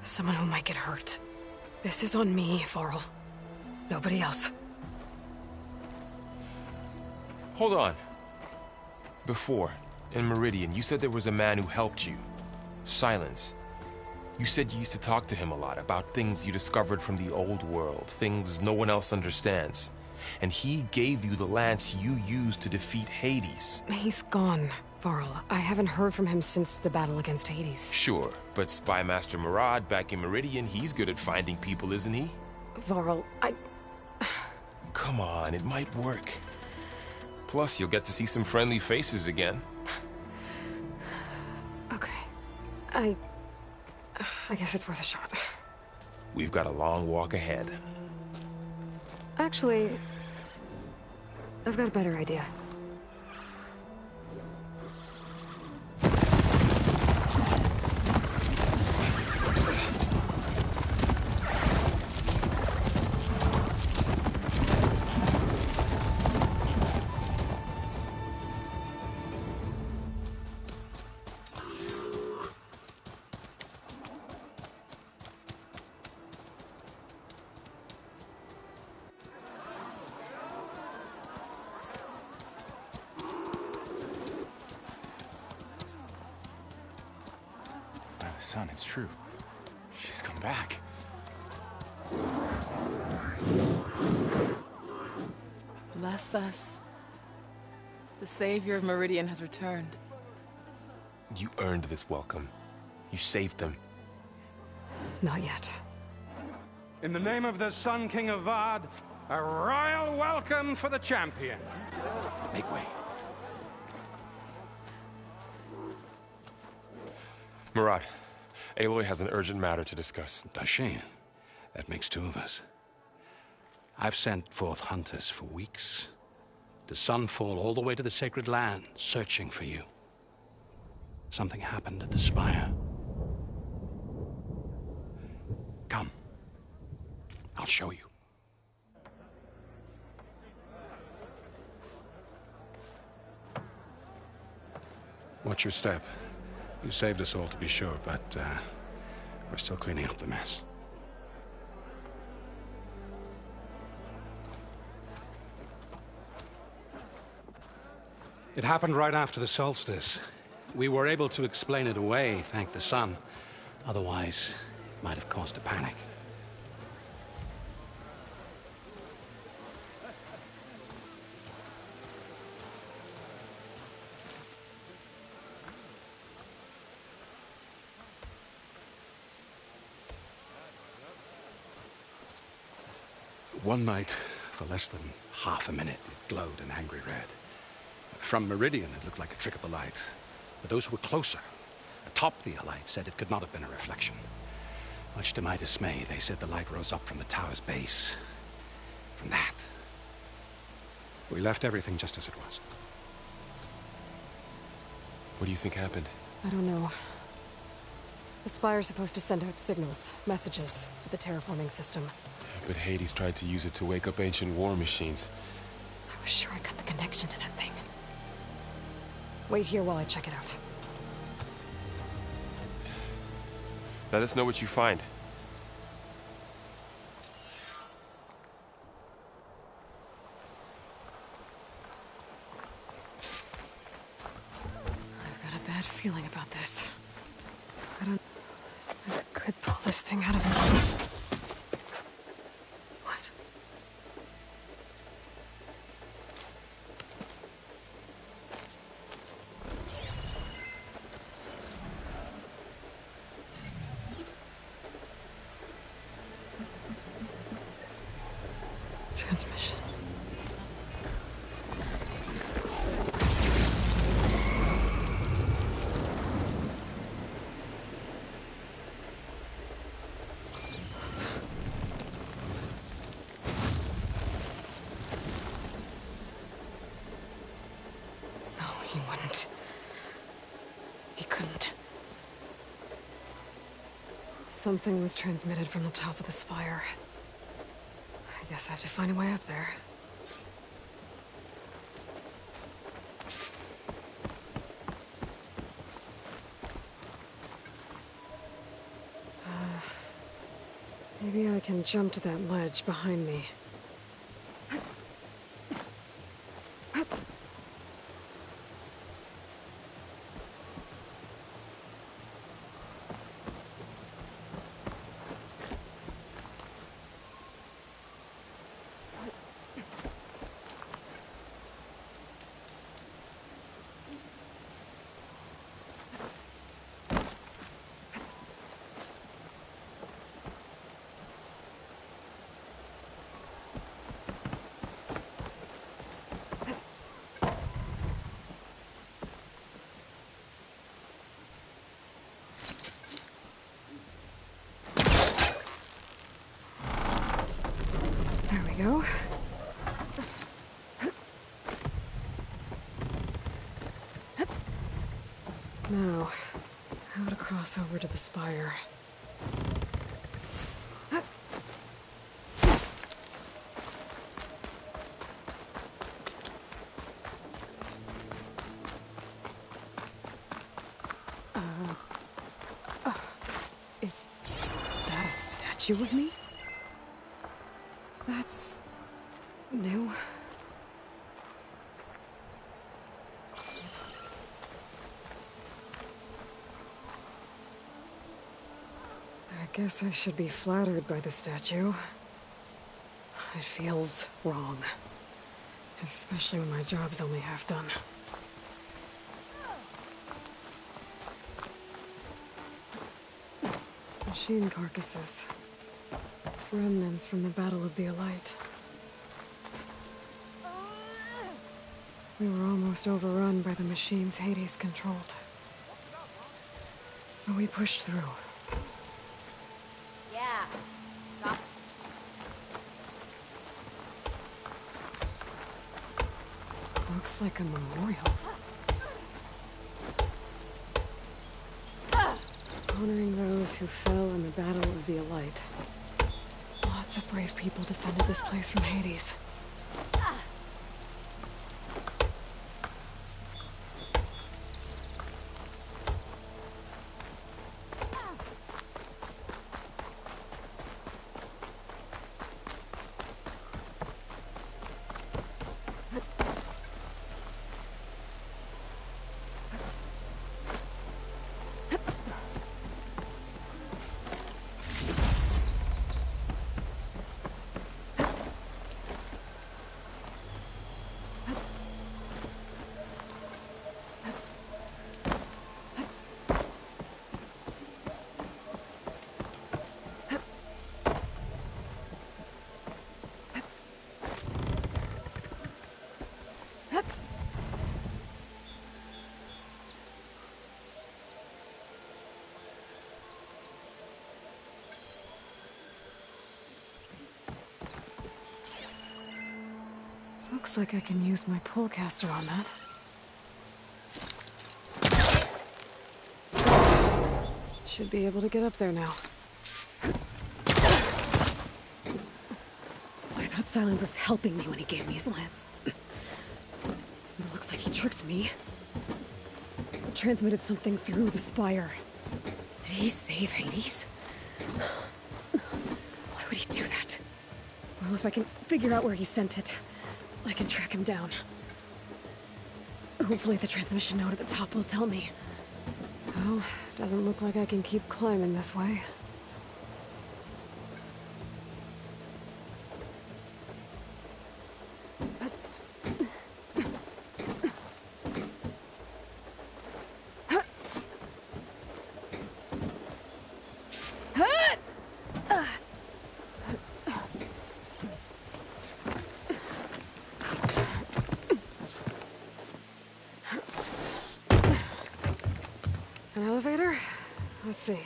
Someone who might get hurt. This is on me, Varl. Nobody else. Hold on. Before, in Meridian, you said there was a man who helped you. Silence. You said you used to talk to him a lot about things you discovered from the old world, things no one else understands. and he gave you the lance you used to defeat Hades. He's gone, Varl. I haven't heard from him since the battle against Hades. Sure, but Spy Master Murad back in Meridian, he's good at finding people, isn't he? Varl, Come on, it might work. Plus, you'll get to see some friendly faces again. Okay. I guess it's worth a shot. We've got a long walk ahead. Actually, I've got a better idea. Son, it's true. She's come back. Bless us. The savior of Meridian has returned. You earned this welcome. You saved them. Not yet. In the name of the Sun King of Vard, a royal welcome for the champion. Make way. Murad, Aloy has an urgent matter to discuss. Does she? That makes two of us. I've sent forth hunters for weeks. To Sunfall all the way to the Sacred Land, searching for you. Something happened at the Spire. Come. I'll show you. Watch your step. You saved us all, to be sure, but we're still cleaning up the mess. It happened right after the solstice. We were able to explain it away, thank the sun. Otherwise, it might have caused a panic. One night, for less than half a minute, it glowed an angry red. From Meridian, it looked like a trick of the light. But those who were closer, atop the light, said it could not have been a reflection. Much to my dismay, they said the light rose up from the tower's base. From that. We left everything just as it was. What do you think happened? I don't know. The Spire's supposed to send out signals, messages, for the terraforming system. But Hades tried to use it to wake up ancient war machines. I was sure I cut the connection to that thing. Wait here while I check it out. Let us know what you find. I've got a bad feeling about this. I could pull this thing out of me. What? Transmission. No, he wouldn't. He couldn't. Something was transmitted from the top of the spire. I guess I have to find a way up there. Maybe I can jump to that ledge behind me. go. Now, how to cross over to the spire. Is that a statue of me? That's new. I guess I should be flattered by the statue. It feels wrong. Especially when my job's only half done. Machine carcasses. Remnants from the Battle of the Elite. We were almost overrun by the machines Hades controlled. But we pushed through. Yeah. Looks like a memorial. Honoring those who fell in the Battle of the Elite. Lots of brave people defended this place from Hades. Looks like I can use my pullcaster on that. Should be able to get up there now. I thought Silence was helping me when he gave me his lance. It looks like he tricked me. Transmitted something through the spire. Did he save Hades? Why would he do that? Well, if I can figure out where he sent it, I can track him down. Hopefully the transmission node at the top will tell me. Well, doesn't look like I can keep climbing this way. An elevator? Let's see.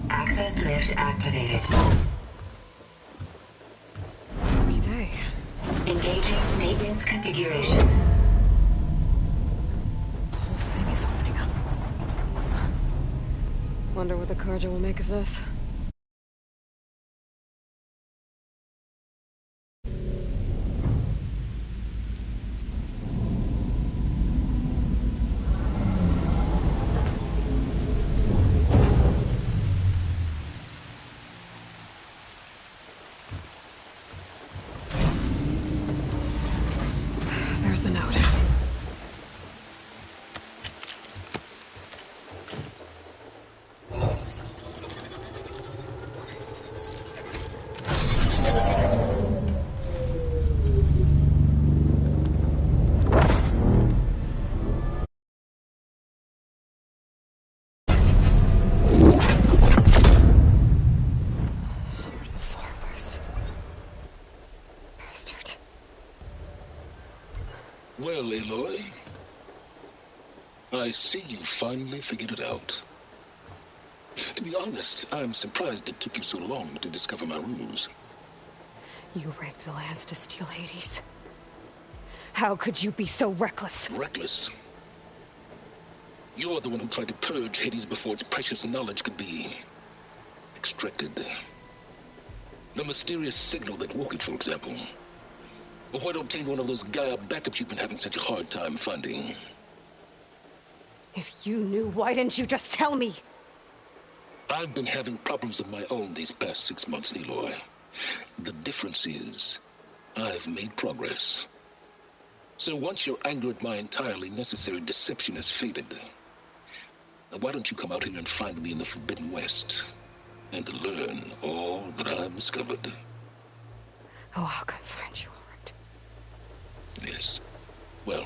Access lift activated. Lucky day. Engaging maintenance configuration. The whole thing is opening up. Wonder what the Carja will make of this. There's the note. see you finally figured it out. To be honest, I'm surprised it took you so long to discover my ruse. You rigged the lands to steal Hades. How could you be so reckless? Reckless? You're the one who tried to purge Hades before its precious knowledge could be extracted. The mysterious signal that woke it, for example. Or why to obtain one of those Gaia backups you've been having such a hard time finding. If you knew, why didn't you just tell me? I've been having problems of my own these past 6 months, Aloy. The difference is, I've made progress. So once your anger at my entirely necessary deception has faded, why don't you come out here and find me in the Forbidden West and learn all that I've discovered? Oh, I'll come find you, all right. Yes. Well,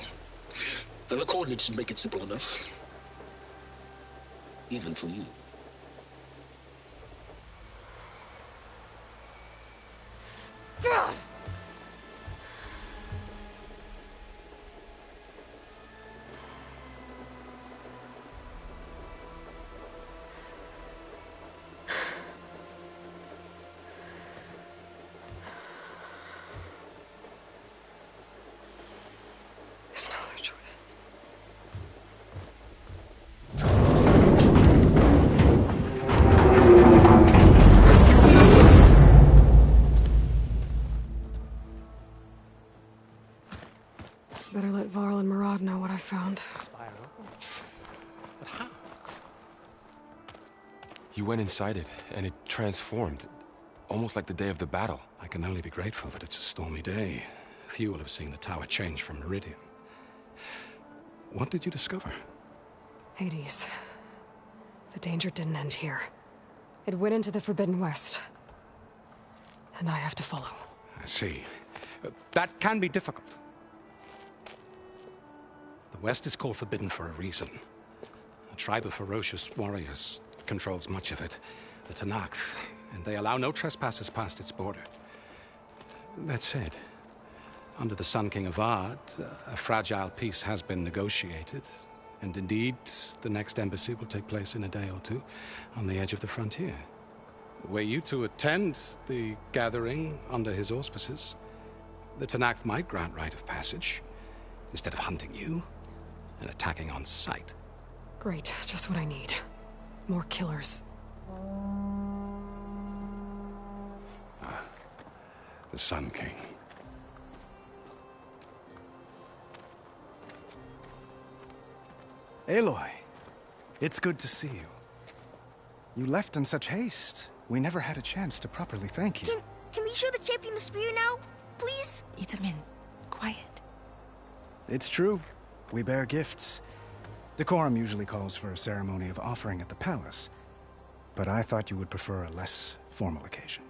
the coordinates should make it simple enough. Even for you. God! There's no other choice. Better let Varl and Murad know what I found. But how? You went inside it, and it transformed. Almost like the day of the battle. I can only be grateful that it's a stormy day. Few will have seen the tower change from Meridian. What did you discover? Hades. The danger didn't end here. It went into the Forbidden West. And I have to follow. I see. That can be difficult. The West is called Forbidden for a reason. A tribe of ferocious warriors controls much of it, the Tenakth, and they allow no trespassers past its border. That said, under the Sun King of Ard, a fragile peace has been negotiated, and indeed, the next embassy will take place in a day or two on the edge of the frontier. Were you to attend the gathering under his auspices, the Tenakth might grant right of passage, instead of hunting you and attacking on sight. Great, just what I need. More killers. The Sun King. Aloy, it's good to see you. You left in such haste. We never had a chance to properly thank you. Can we show the champion the spear now? Please? Itamin, quiet. It's true. We bear gifts. Decorum usually calls for a ceremony of offering at the palace, but I thought you would prefer a less formal occasion.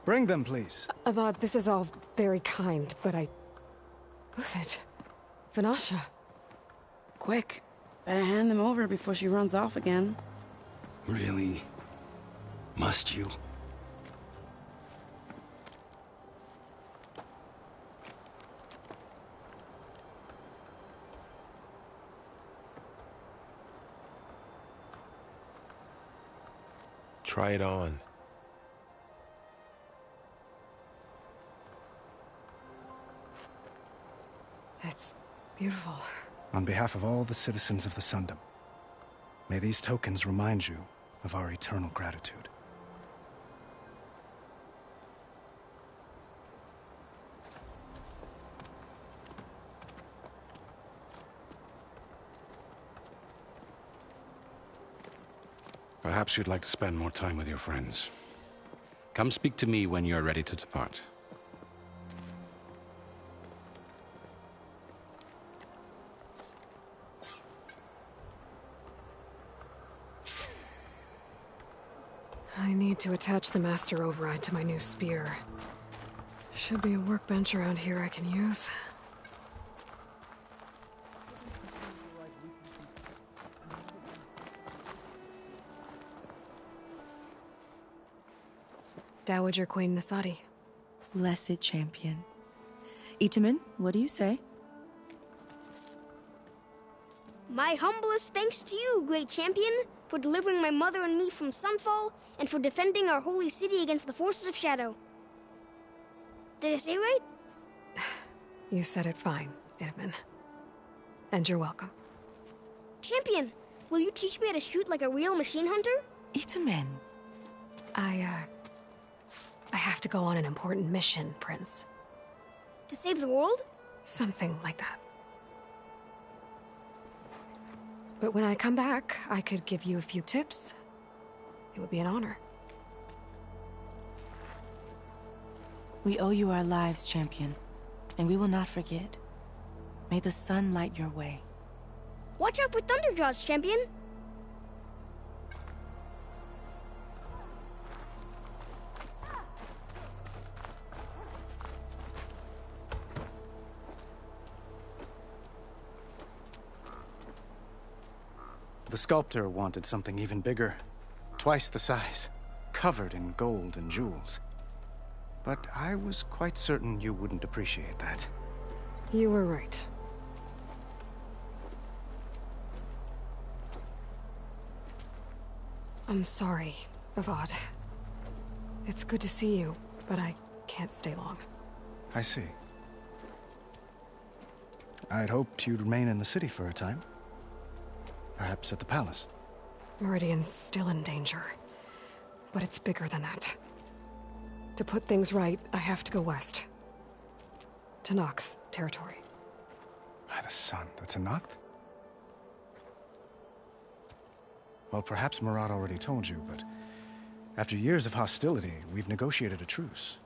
Bring them, please. Avad, this is all very kind, but Who's it? Vanasha. Quick. Better hand them over before she runs off again. Really? Must you? Try it on. It's beautiful. On behalf of all the citizens of the Sundom, may these tokens remind you of our eternal gratitude. Perhaps you'd like to spend more time with your friends. Come speak to me when you're ready to depart. I need to attach the master override to my new spear. Should be a workbench around here I can use. Dowager Queen Nasadi. Blessed champion. Itamin, what do you say? My humblest thanks to you, great champion, for delivering my mother and me from Sunfall, and for defending our holy city against the forces of Shadow. Did I say right? You said it fine, Itamen. And you're welcome. Champion, will you teach me how to shoot like a real machine hunter? Itamen. I have to go on an important mission, Prince. To save the world? Something like that. But when I come back, I could give you a few tips. It would be an honor. We owe you our lives, champion, and we will not forget. May the sun light your way. Watch out for Thunderjaws, champion! The sculptor wanted something even bigger. Twice the size. Covered in gold and jewels. But I was quite certain you wouldn't appreciate that. You were right. I'm sorry, Avad. It's good to see you, but I can't stay long. I see. I'd hoped you'd remain in the city for a time. Perhaps at the palace. Meridian's still in danger. But it's bigger than that. To put things right, I have to go west. To Nox territory. By the sun, the Tenakth? Well, perhaps Murad already told you, but after years of hostility, we've negotiated a truce,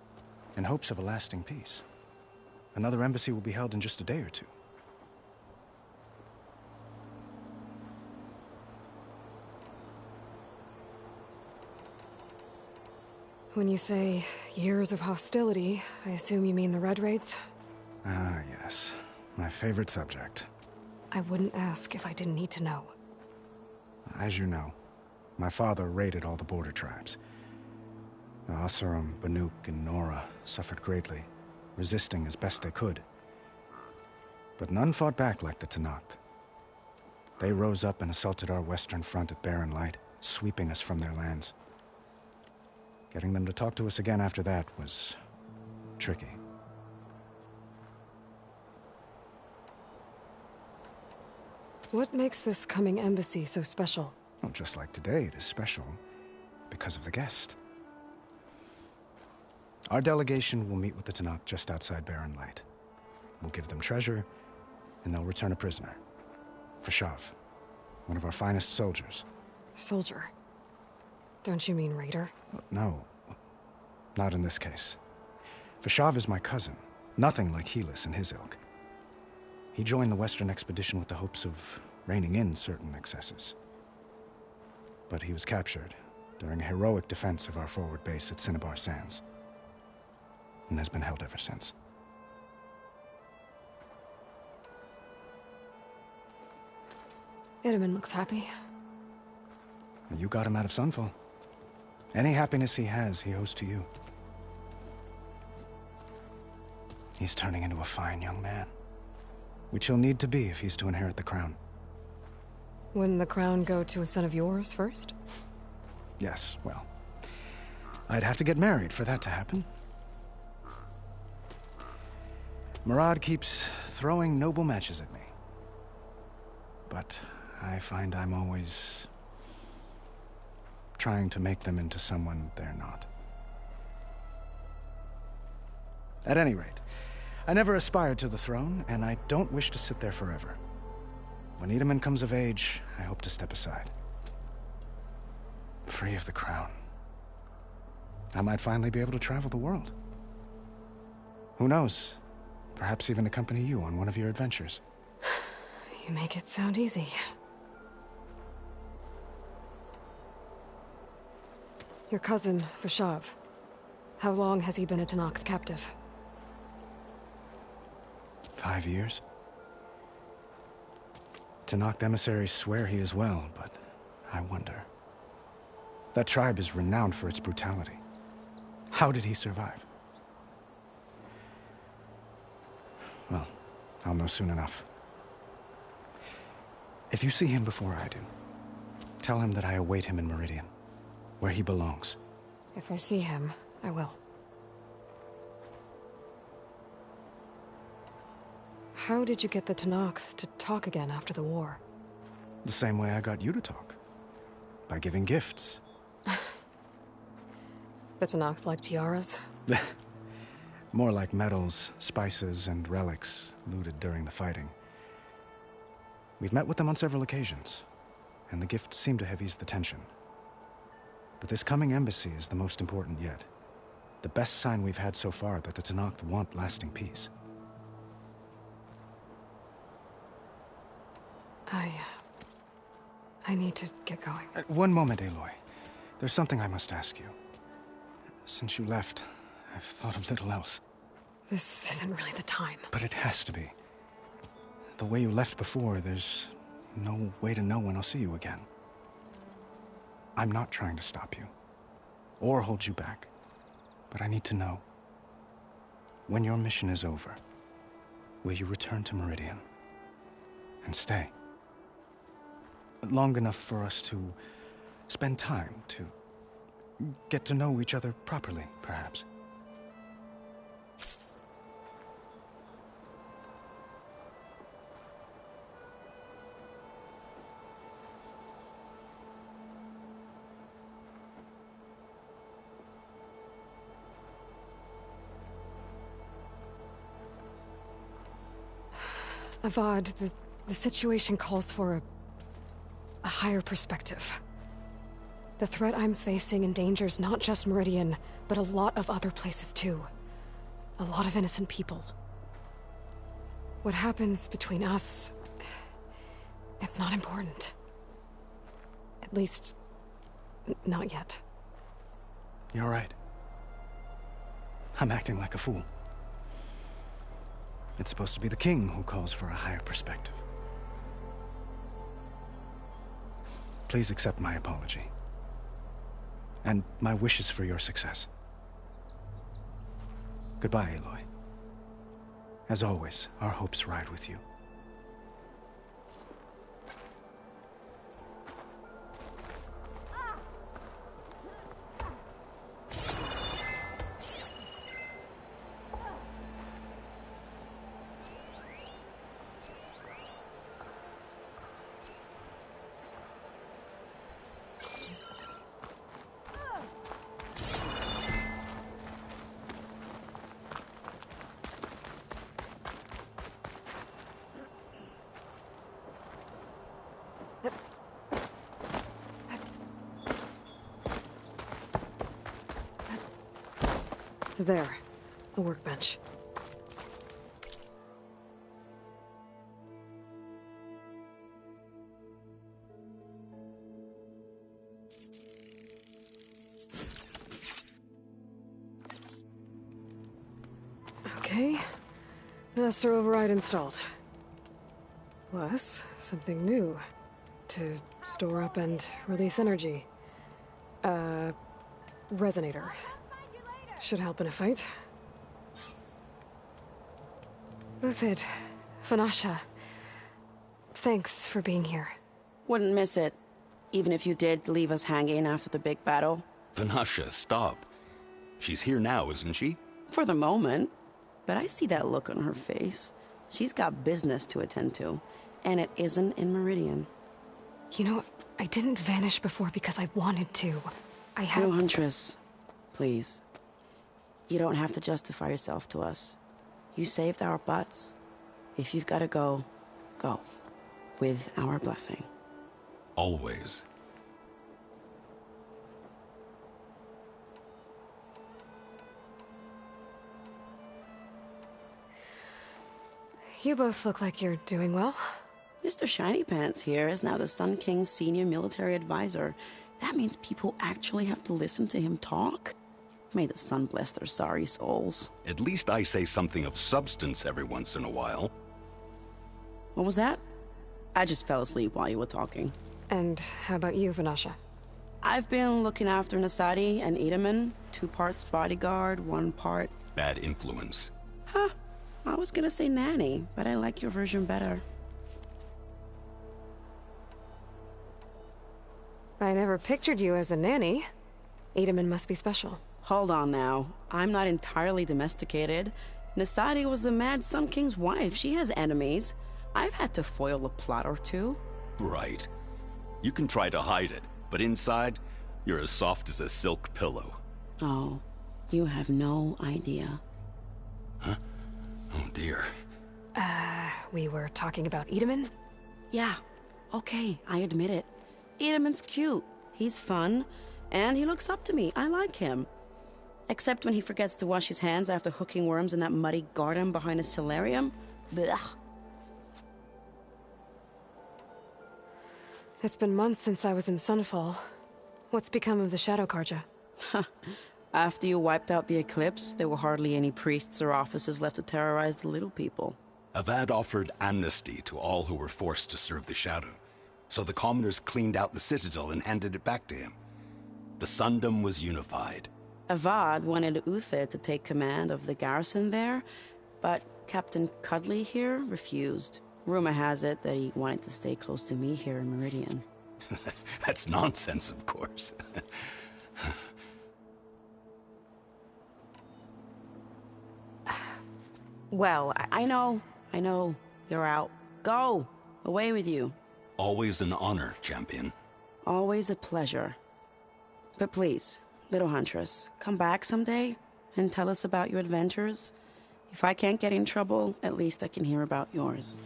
in hopes of a lasting peace. Another embassy will be held in just a day or two. When you say years of hostility, I assume you mean the Red Raids? Ah, yes. My favorite subject. I wouldn't ask if I didn't need to know. As you know, my father raided all the border tribes. The Asurum, Banuk, and Nora suffered greatly, resisting as best they could. But none fought back like the Tenakth. They rose up and assaulted our western front at Barren Light, sweeping us from their lands. Getting them to talk to us again after that was tricky. What makes this coming embassy so special? Well, just like today, it is special because of the guest. Our delegation will meet with the Tenakth just outside Barren Light. We'll give them treasure, and they'll return a prisoner. Fashav, one of our finest soldiers. Soldier? Don't you mean raider? No, not in this case. Fashav is my cousin, nothing like Helis and his ilk. He joined the Western expedition with the hopes of reining in certain excesses. But he was captured during a heroic defense of our forward base at Cinnabar Sands, and has been held ever since. Itamen looks happy. You got him out of Sunfall. Any happiness he has, he owes to you. He's turning into a fine young man, which he'll need to be if he's to inherit the crown. Wouldn't the crown go to a son of yours first? Yes, well, I'd have to get married for that to happen. Murad keeps throwing noble matches at me. But I find I'm always trying to make them into someone they're not. At any rate, I never aspired to the throne, and I don't wish to sit there forever. When Itamen comes of age, I hope to step aside. Free of the crown. I might finally be able to travel the world. Who knows? Perhaps even accompany you on one of your adventures. You make it sound easy. Your cousin, Fashav. How long has he been a Tenakth captive? 5 years. Tenakth emissaries swear he is well, but I wonder. That tribe is renowned for its brutality. How did he survive? Well, I'll know soon enough. If you see him before I do, tell him that I await him in Meridian, where he belongs. If I see him, I will. How did you get the Tenakth to talk again after the war? The same way I got you to talk. By giving gifts. The Tenakth like tiaras? More like medals, spices, and relics looted during the fighting. We've met with them on several occasions, and the gifts seem to have eased the tension. But this coming embassy is the most important yet. The best sign we've had so far that the Tenakth want lasting peace. I need to get going. One moment, Aloy. There's something I must ask you. Since you left, I've thought of little else. This isn't really the time. But it has to be. The way you left before, there's no way to know when I'll see you again. I'm not trying to stop you, or hold you back. But I need to know. When your mission is over, will you return to Meridian? And stay? Long enough for us to spend time, to get to know each other properly, perhaps. Avad, the situation calls for a higher perspective. The threat I'm facing endangers not just Meridian, but a lot of other places too. A lot of innocent people. What happens between us, it's not important. At least, not yet. You're right. I'm acting like a fool. It's supposed to be the king who calls for a higher perspective. Please accept my apology. And my wishes for your success. Goodbye, Aloy. As always, our hopes ride with you. There, a workbench. Okay, master override installed. Plus, something new. To store up and release energy. Resonator. Should help in a fight. Uthid, Vanasha, thanks for being here. Wouldn't miss it, even if you did leave us hanging after the big battle. Vanasha, stop. She's here now, isn't she? For the moment. But I see that look on her face. She's got business to attend to, and it isn't in Meridian. You know, I didn't vanish before because I wanted to. I had... No, Huntress. Please. You don't have to justify yourself to us. You saved our butts. If you've got to go, go. With our blessing. Always. You both look like you're doing well. Mr. Shiny Pants here is now the Sun King's senior military advisor. That means people actually have to listen to him talk? May the sun bless their sorry souls. At least I say something of substance every once in a while. What was that? I just fell asleep while you were talking. And how about you, Vanasha? I've been looking after Nasadi and Edaman. 2 parts bodyguard, 1 part... Bad influence. Huh. I was gonna say nanny, but I like your version better. I never pictured you as a nanny. Edaman must be special. Hold on now. I'm not entirely domesticated. Nasadi was the Mad Sun King's wife. She has enemies. I've had to foil a plot or two. Right. You can try to hide it, but inside, you're as soft as a silk pillow. Oh, you have no idea. Huh? Oh dear. We were talking about Edaman? Yeah. Okay, I admit it. Edaman's cute. He's fun. And he looks up to me. I like him. Except when he forgets to wash his hands after hooking worms in that muddy garden behind a solarium. Blech. It's been months since I was in Sunfall. What's become of the Shadow Karja? After you wiped out the eclipse, there were hardly any priests or officers left to terrorize the little people. Avad offered amnesty to all who were forced to serve the Shadow, so the commoners cleaned out the citadel and handed it back to him. The Sundom was unified. Avad wanted Uther to take command of the garrison there, but Captain Cudley here refused. Rumor has it that he wanted to stay close to me here in Meridian. That's nonsense, of course. Well, I know. You're out. Go! Away with you. Always an honor, champion. Always a pleasure. But please, little huntress, come back someday and tell us about your adventures. If I can't get in trouble, at least I can hear about yours.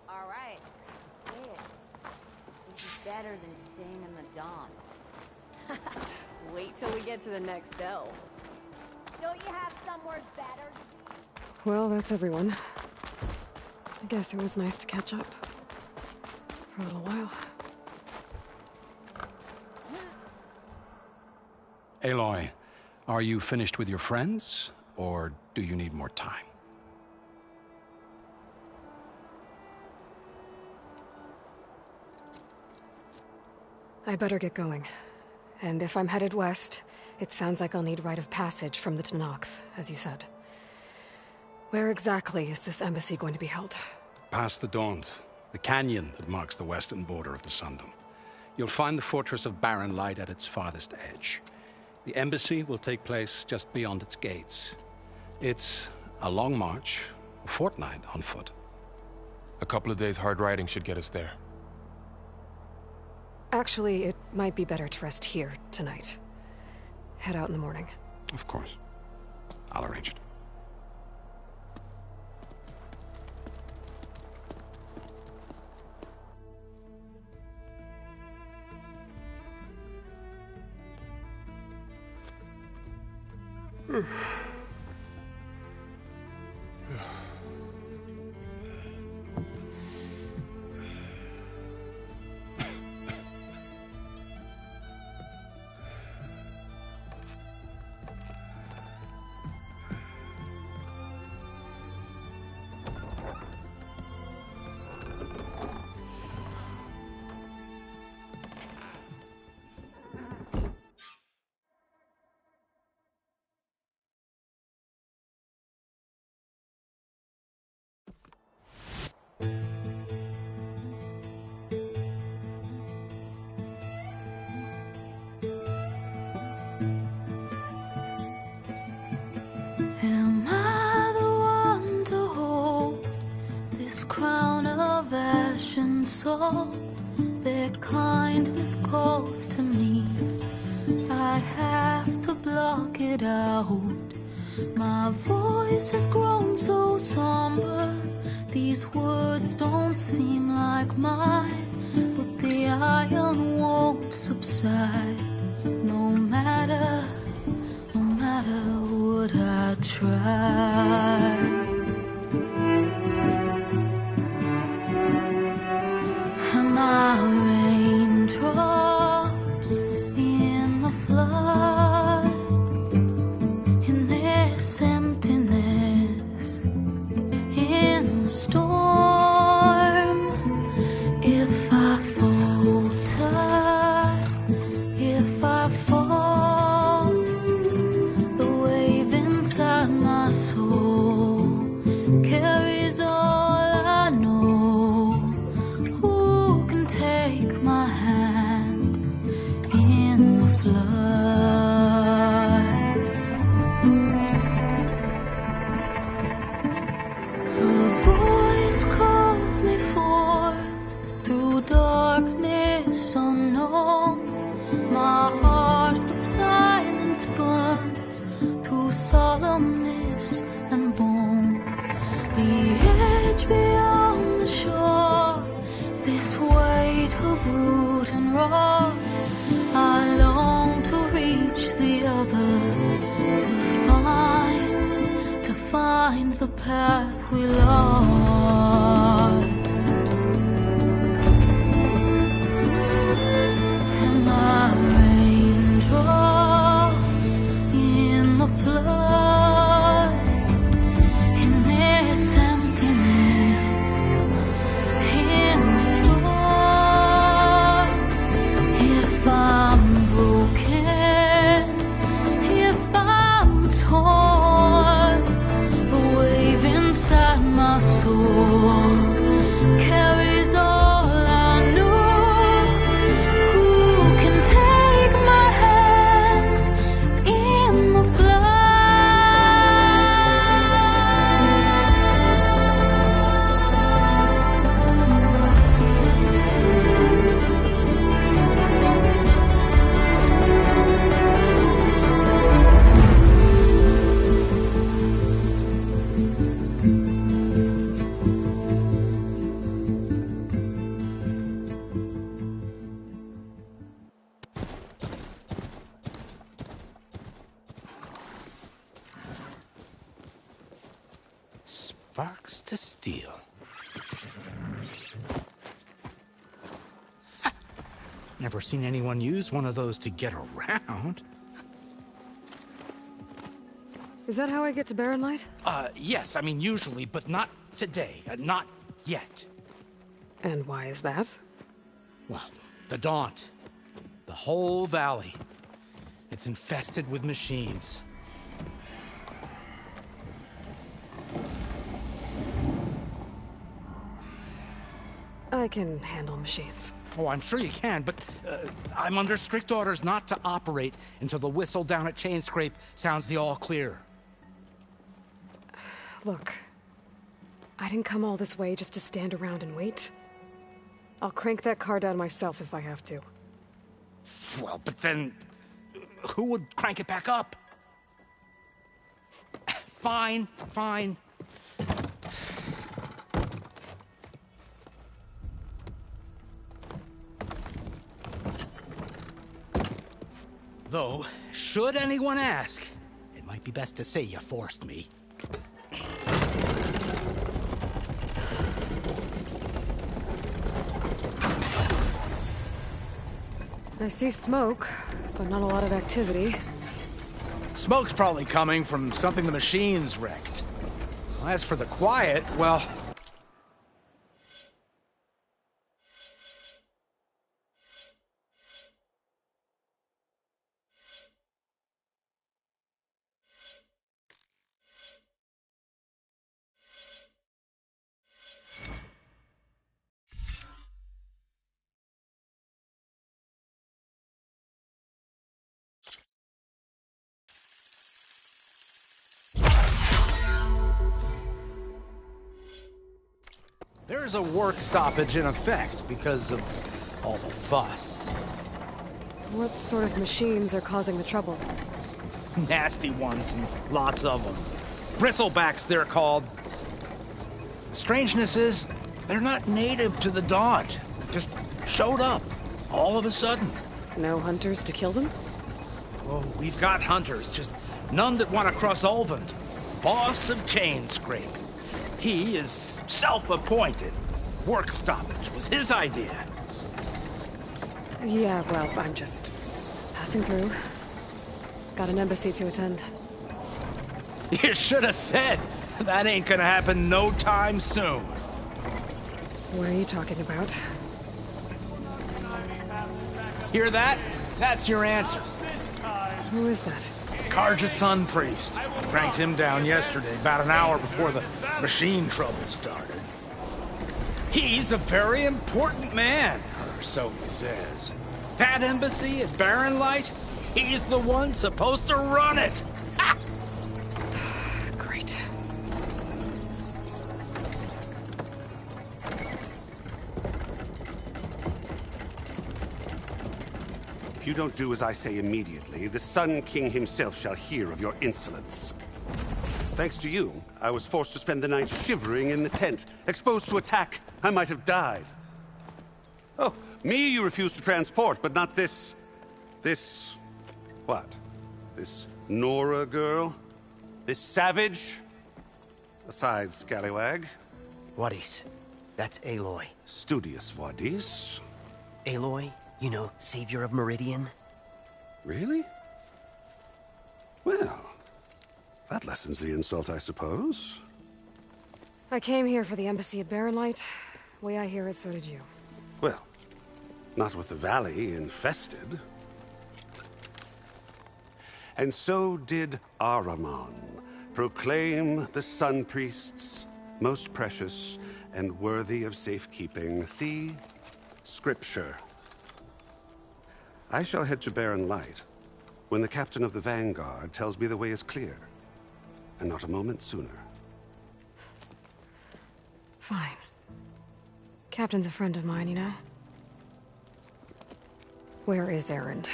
All right, say it. This is better than staying in the dawn. Wait till we get to the next delve. Don't you have somewhere better to be? Well, that's everyone. I guess it was nice to catch up. For a little while. Aloy, are you finished with your friends, or do you need more time? I better get going. And if I'm headed west, it sounds like I'll need rite of passage from the Tenakth, as you said. Where exactly is this embassy going to be held? Past the Daunt, the canyon that marks the western border of the Sundom. You'll find the fortress of Barren Light at its farthest edge. The embassy will take place just beyond its gates. It's a long march, a fortnight on foot. A couple of days hard riding should get us there. Actually, it might be better to rest here tonight. Head out in the morning. Of course. I'll arrange it. Am I the one to hold this crown of ash and salt? Their kindness calls to me. I have to block it out. My voice has grown so somber. These words don't seem like mine, but the iron won't subside. No matter what I try. And my raindrops in the flood, in this emptiness, in the storm. If I falter, if I fall, the wave inside my soul find the path we lost. And my raindrops in the flood, in this emptiness, in the storm. If I'm broken, if I'm torn, the wave inside my soul carries all I know. Who can take my hand in the Sparks to steel. Never seen anyone use one of those to get around. Is that how I get to Barren Light? Yes, I mean usually, but not today. Not yet. And why is that? Well, the Daunt. The whole valley. It's infested with machines. I can handle machines. Oh, I'm sure you can, but I'm under strict orders not to operate until the whistle down at Chainscrape sounds the all clear. Look, I didn't come all this way just to stand around and wait. I'll crank that car down myself if I have to. Well, but then who would crank it back up? Fine, fine. Though, should anyone ask, it might be best to say you forced me. I see smoke, but not a lot of activity. Smoke's probably coming from something the machines wrecked. As for the quiet, well... There's a work stoppage in effect because of all the fuss. What sort of machines are causing the trouble? Nasty ones, and lots of them. Bristlebacks, they're called. The strangeness is, they're not native to the Daunt. Just showed up, all of a sudden. No hunters to kill them? Oh, we've got hunters, just none that want to cross Ulvund. Boss of Chainscrape. He is self-appointed. Work stoppage was his idea. Yeah, well, I'm just passing through. Got an embassy to attend. You should have said. That ain't gonna happen no time soon. What are you talking about? Hear that? That's your answer. Who is that? Karja's son priest. Cranked him down yesterday, about an hour before the machine trouble started. He's a very important man, or so he says. That embassy at Barren Light, he's the one supposed to run it. Ha! Great. If you don't do as I say immediately, the Sun King himself shall hear of your insolence. Thanks to you, I was forced to spend the night shivering in the tent. Exposed to attack, I might have died. Oh, me you refuse to transport, but not this... what? This Nora girl? This savage? Aside, scallywag. Wadis. That's Aloy. Studious Wadis. Aloy, you know, savior of Meridian. Really? Well, that lessens the insult, I suppose. I came here for the embassy at Barrenlight. Way I hear it, so did you. Well, not with the valley infested. And so did Ahriman proclaim the Sun Priests most precious and worthy of safekeeping. See? Scripture. I shall head to Barren Light when the captain of the Vanguard tells me the way is clear, and not a moment sooner. Fine. Captain's a friend of mine, you know? Where is Erend?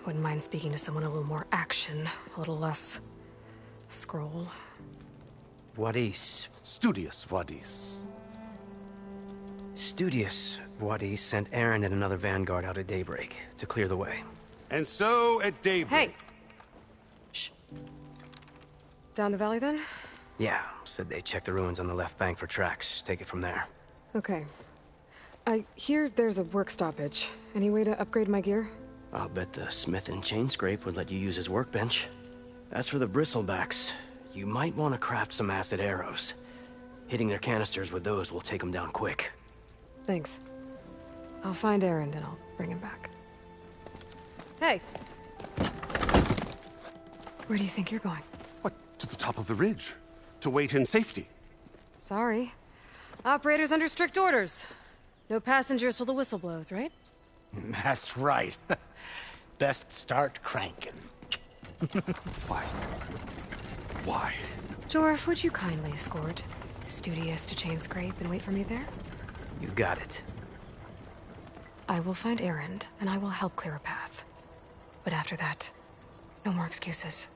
Wouldn't mind speaking to someone a little more action, a little less scroll. Wadis. Studious Wadis. Studious Wadis sent Erend and another Vanguard out at daybreak to clear the way. And so at daybreak... Hey! Shh. Down the valley, then? Yeah, said they checked the ruins on the left bank for tracks. Take it from there. Okay. I hear there's a work stoppage. Any way to upgrade my gear? I'll bet the smith and chain scrape would let you use his workbench. As for the bristlebacks, you might want to craft some acid arrows. Hitting their canisters with those will take them down quick. Thanks. I'll find Erend and I'll bring him back. Hey! Where do you think you're going? What, to the top of the ridge? To wait in safety? Sorry. Operator's under strict orders. No passengers till the whistle blows, right? That's right. Best start cranking. Why? Why? Jorf, would you kindly escort Studious to Chain Scrape and wait for me there? You got it. I will find Erend, and I will help clear a path. But after that, no more excuses.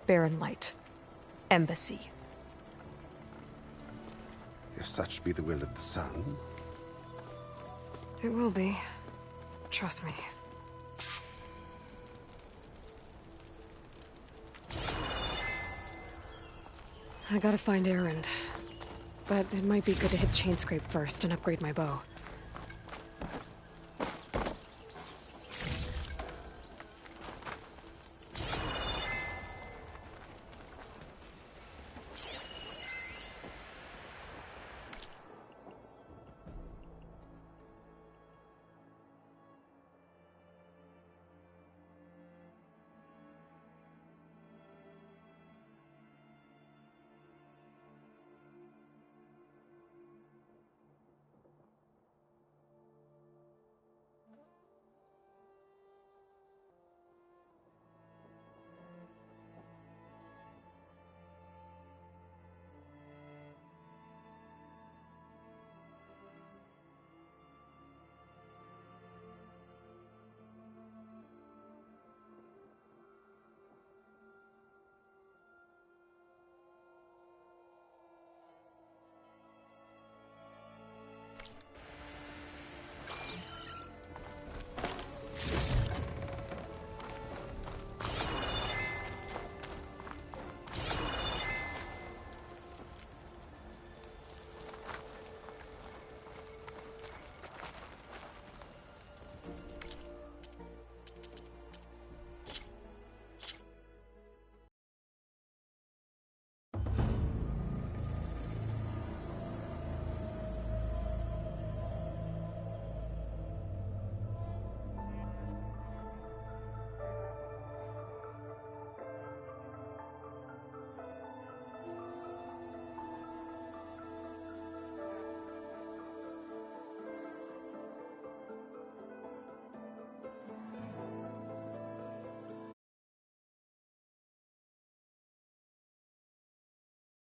Barren Light. Embassy. If such be the will of the sun. It will be. Trust me. I gotta find Erend. But it might be good to hit Chain Scrape first and upgrade my bow.